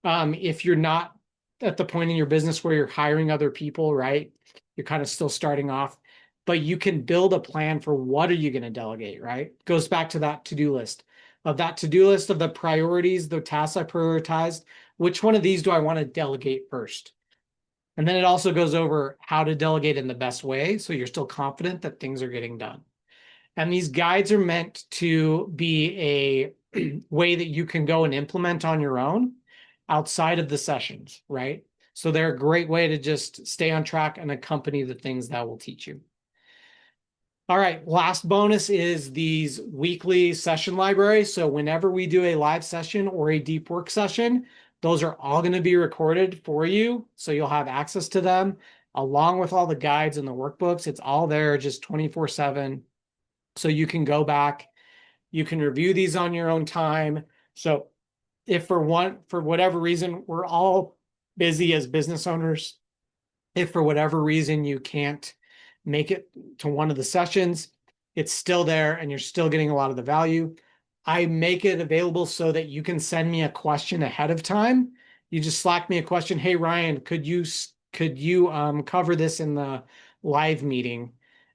If you're not at the point in your business where you're hiring other people, right? You're kind of still starting off, but you can build a plan for what are you going to delegate, right? Goes back to that to-do list. Of that to-do list of the priorities, the tasks I prioritized, which one of these do I want to delegate first? And then it also goes over how to delegate in the best way so you're still confident that things are getting done. And these guides are meant to be a way that you can go and implement on your own outside of the sessions, right? So they're a great way to just stay on track and accompany the things that will teach you. All right, last bonus is these weekly session libraries. So whenever we do a live session or a deep work session, those are all going to be recorded for you. So you'll have access to them along with all the guides and the workbooks. It's all there just 24/7. So you can go back, you can review these on your own time. So if for whatever reason, we're all busy as business owners, if for whatever reason you can't make it to one of the sessions, it's still there and you're still getting a lot of the value. I make it available so that you can send me a question ahead of time. You just Slack me a question. Hey, Ryan, could you cover this in the live meeting?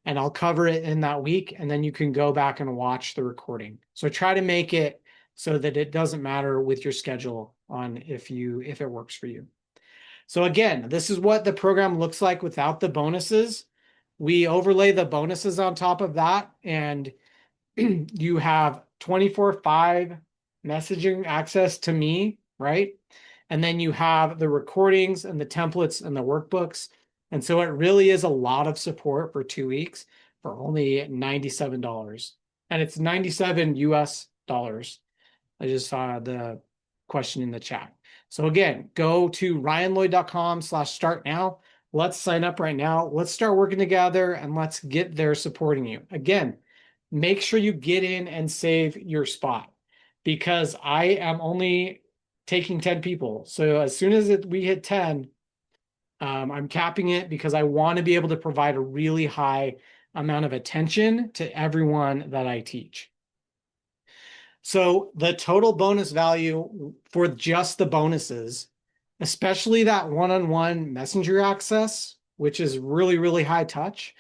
And I'll cover it in that week. And then you can go back and watch the recording. So try to make it so that it doesn't matter with your schedule on if it works for you. So again, this is what the program looks like without the bonuses. We overlay the bonuses on top of that, and you have 24/5 messaging access to me, right? And then you have the recordings and the templates and the workbooks. And so it really is a lot of support for 2 weeks for only $97. And it's 97 US dollars. I just saw the question in the chat. So again, go to ryanloyd.com/start now. Let's sign up right now. Let's start working together and let's get there supporting you. Again, make sure you get in and save your spot because I am only taking 10 people. So as soon as we hit 10, I'm capping it because I want to be able to provide a really high amount of attention to everyone that I teach. So the total bonus value for just the bonuses, especially that one-on-one messenger access, which is really, really high touch,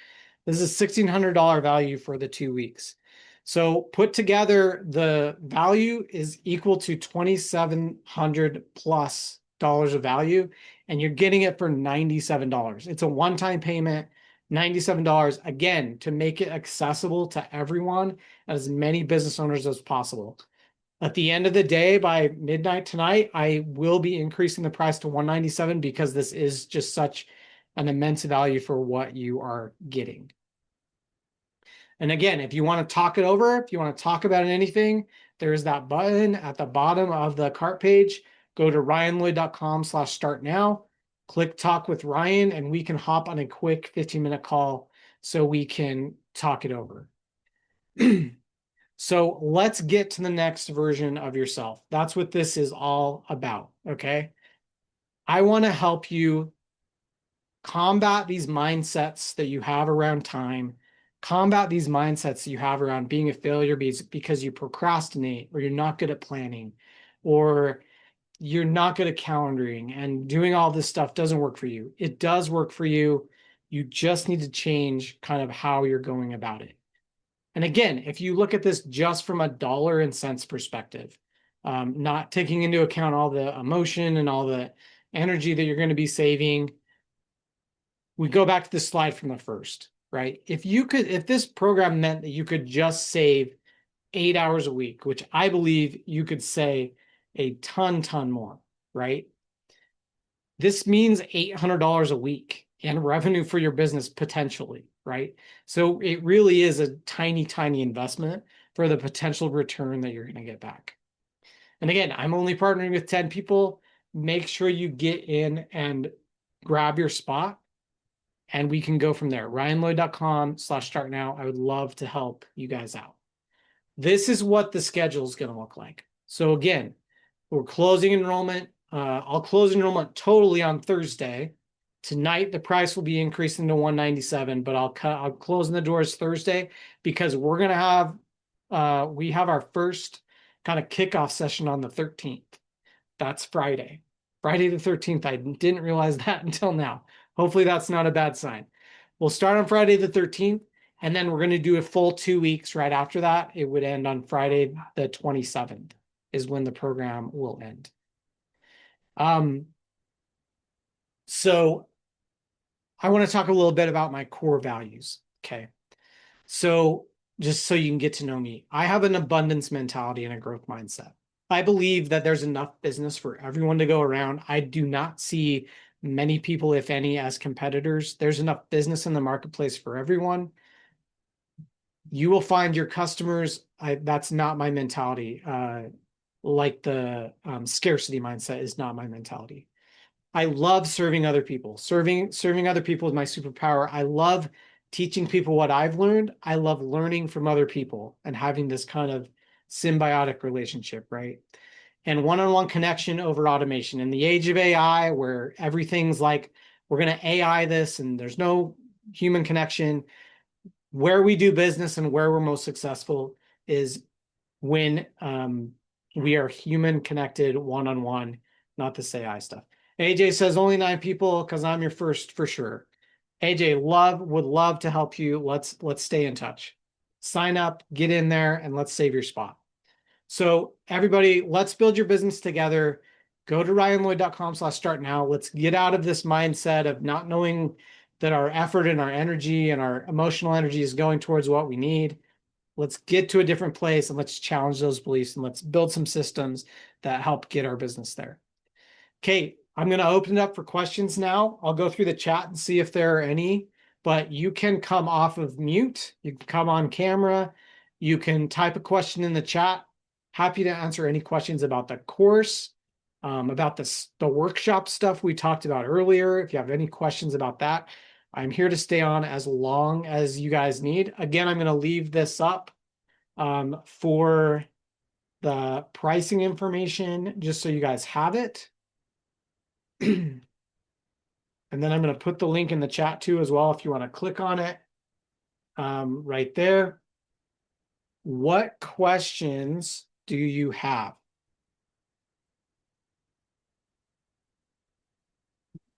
this is $1,600 value for the 2 weeks. So put together, the value is equal to $2,700 plus of value, and you're getting it for $97. It's a one-time payment, $97, again, to make it accessible to everyone, as many business owners as possible. At the end of the day, by midnight tonight, I will be increasing the price to $197 because this is just such an immense value for what you are getting. And again, if you want to talk it over, if you want to talk about anything, there's that button at the bottom of the cart page. Go to ryanloyd.com/start now, click talk with Ryan, and we can hop on a quick 15-minute call so we can talk it over. So let's get to the next version of yourself. That's what this is all about, okay? I want to help you combat these mindsets that you have around time, combat these mindsets you have around being a failure because you procrastinate, or you're not good at planning, or you're not good at calendaring, and doing all this stuff doesn't work for you. It does work for you. You just need to change kind of how you're going about it. And again, if you look at this just from a dollar and cents perspective, not taking into account all the emotion and all the energy that you're going to be saving, we go back to the slide from the first, right? If this program meant that you could just save 8 hours a week, which I believe you could say a ton more, right? This means $800 a week in revenue for your business potentially, right? So it really is a tiny investment for the potential return that you're going to get back. And again, I'm only partnering with 10 people. Make sure you get in and grab your spot, and we can go from there. ryanloyd.com/start now. I would love to help you guys out. This is what the schedule is going to look like. So again, we're closing enrollment. I'll close enrollment totally on Thursday. Tonight, the price will be increasing to $197, but I'll close the doors Thursday because we're going to have, we have our first kind of kickoff session on the 13th. That's Friday the 13th. I didn't realize that until now. Hopefully that's not a bad sign. We'll start on Friday the 13th, and then we're going to do a full 2 weeks right after that. It would end on Friday the 27th is when the program will end. So I want to talk a little bit about my core values. Okay. So just so you can get to know me. I have an abundance mentality and a growth mindset. I believe that there's enough business for everyone to go around. I do not see many people, if any, as competitors. There's enough business in the marketplace for everyone. You will find your customers. That's not my mentality. Like the scarcity mindset is not my mentality. I love serving other people. Serving other people is my superpower. I love teaching people what I've learned. I love learning from other people and having this kind of symbiotic relationship, right? And one-on-one connection over automation. In the age of AI, where everything's like, we're going to AI this and there's no human connection, where we do business and where we're most successful is when we are human connected one-on-one, not this AI stuff. AJ says only 9 people because I'm your first for sure. AJ, would love to help you. Let's stay in touch. Sign up, get in there, and let's save your spot. So everybody, let's build your business together. Go to ryanlloyd.com/start now. Let's get out of this mindset of not knowing that our effort and our energy and our emotional energy is going towards what we need. Let's get to a different place and let's challenge those beliefs and let's build some systems that help get our business there. Kate, I'm going to open it up for questions now. I'll go through the chat and see if there are any, but you can come off of mute. You can come on camera. You can type a question in the chat. Happy to answer any questions about the course, about the workshop stuff we talked about earlier. If you have any questions about that, I'm here to stay on as long as you guys need. Again, I'm going to leave this up for the pricing information, just so you guys have it. And then I'm going to put the link in the chat too as well, if you want to click on it right there. What questions do you have?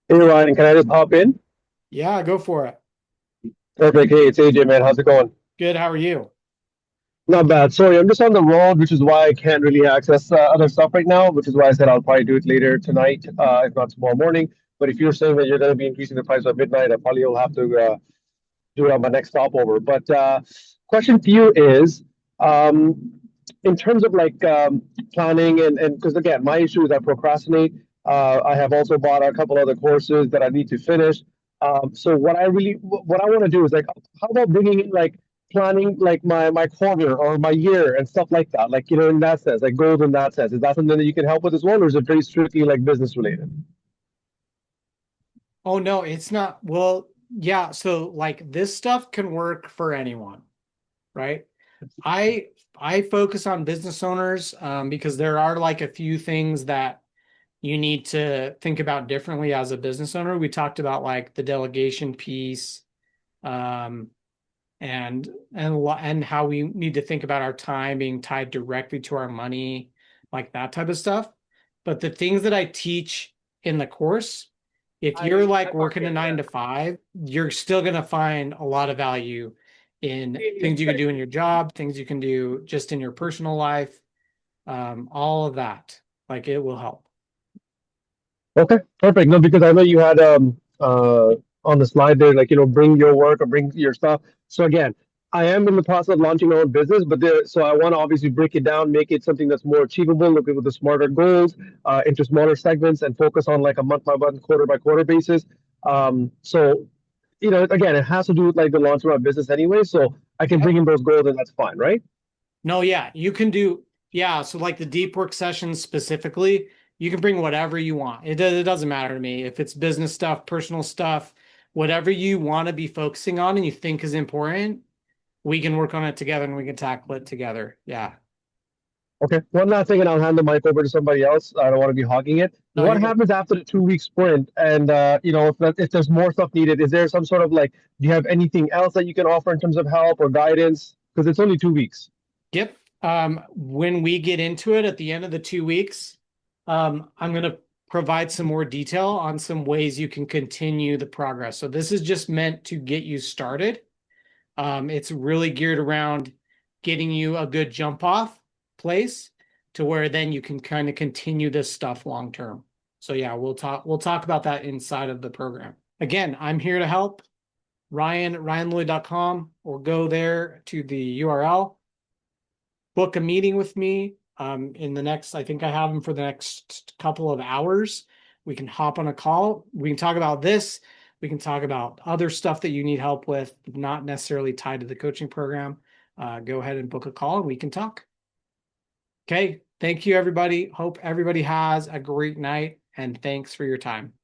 Hey Ryan, can I just hop in? Yeah, go for it. Perfect. Hey, it's AJ, man. How's it going? Good. How are you? Not bad. Sorry, I'm just on the road, which is why I can't really access other stuff right now, which is why I said I'll probably do it later tonight, if not tomorrow morning. But if you're saying that you're going to be increasing the price by midnight, I probably will have to do it on my next stopover. But question for you is, um, in terms of like planning and because again, my issue is I procrastinate. I have also bought a couple other courses that I need to finish. So what I want to do is like, how about bringing in like planning like my quarter or my year and stuff like that, like in that sense, like goals in that sense. Is that something that you can help with as well, or is it very strictly like business related? Oh, no, it's not. Well, yeah. So like this stuff can work for anyone, right? I I focus on business owners because there are like a few things that you need to think about differently as a business owner. We talked about like the delegation piece, um, and how we need to think about our time being tied directly to our money, like that type of stuff. But the things that I teach in the course, if you're like working a 9 to 5, you're still gonna find a lot of value in things you can do in your job, things you can do just in your personal life, all of that. Like it will help. Okay, perfect. No, because I know you had on the slide there, like bring your work or bring your stuff. So again, I am in the process of launching my own business, but so I want to obviously break it down, make it something that's more achievable, look at the smarter goals, into smaller segments, and focus on like a month by month, quarter by quarter basis. So again, it has to do with like the launch of my business anyway, so I can Yep. bring in those goals, and that's fine, right? No, yeah, you can do, yeah. So like the deep work sessions specifically, you can bring whatever you want. It doesn't matter to me if it's business stuff, personal stuff, whatever you want to be focusing on and you think is important, we can work on it together and we can tackle it together. Yeah. Okay, one last thing, and I'll hand the mic over to somebody else. I don't want to be hogging it. No, What you're good. happens after the 2 week sprint? And if there's more stuff needed, is there some sort of like, do you have anything else that you can offer in terms of help or guidance? Because it's only 2 weeks. Yep. When we get into it at the end of the 2 weeks, I'm going to provide some more detail on some ways you can continue the progress. So this is just meant to get you started. It's really geared around getting you a good jump off place to where then you can kind of continue this stuff long term. So yeah, we'll talk about that inside of the program. Again, I'm here to help. ryanlloyd.com, or go there to the URL, book a meeting with me. In the next, I think I have them for the next couple of hours. We can hop on a call. We can talk about this. We can talk about other stuff that you need help with, not necessarily tied to the coaching program. Go ahead and book a call and we can talk. Okay. Thank you, everybody. Hope everybody has a great night, and thanks for your time.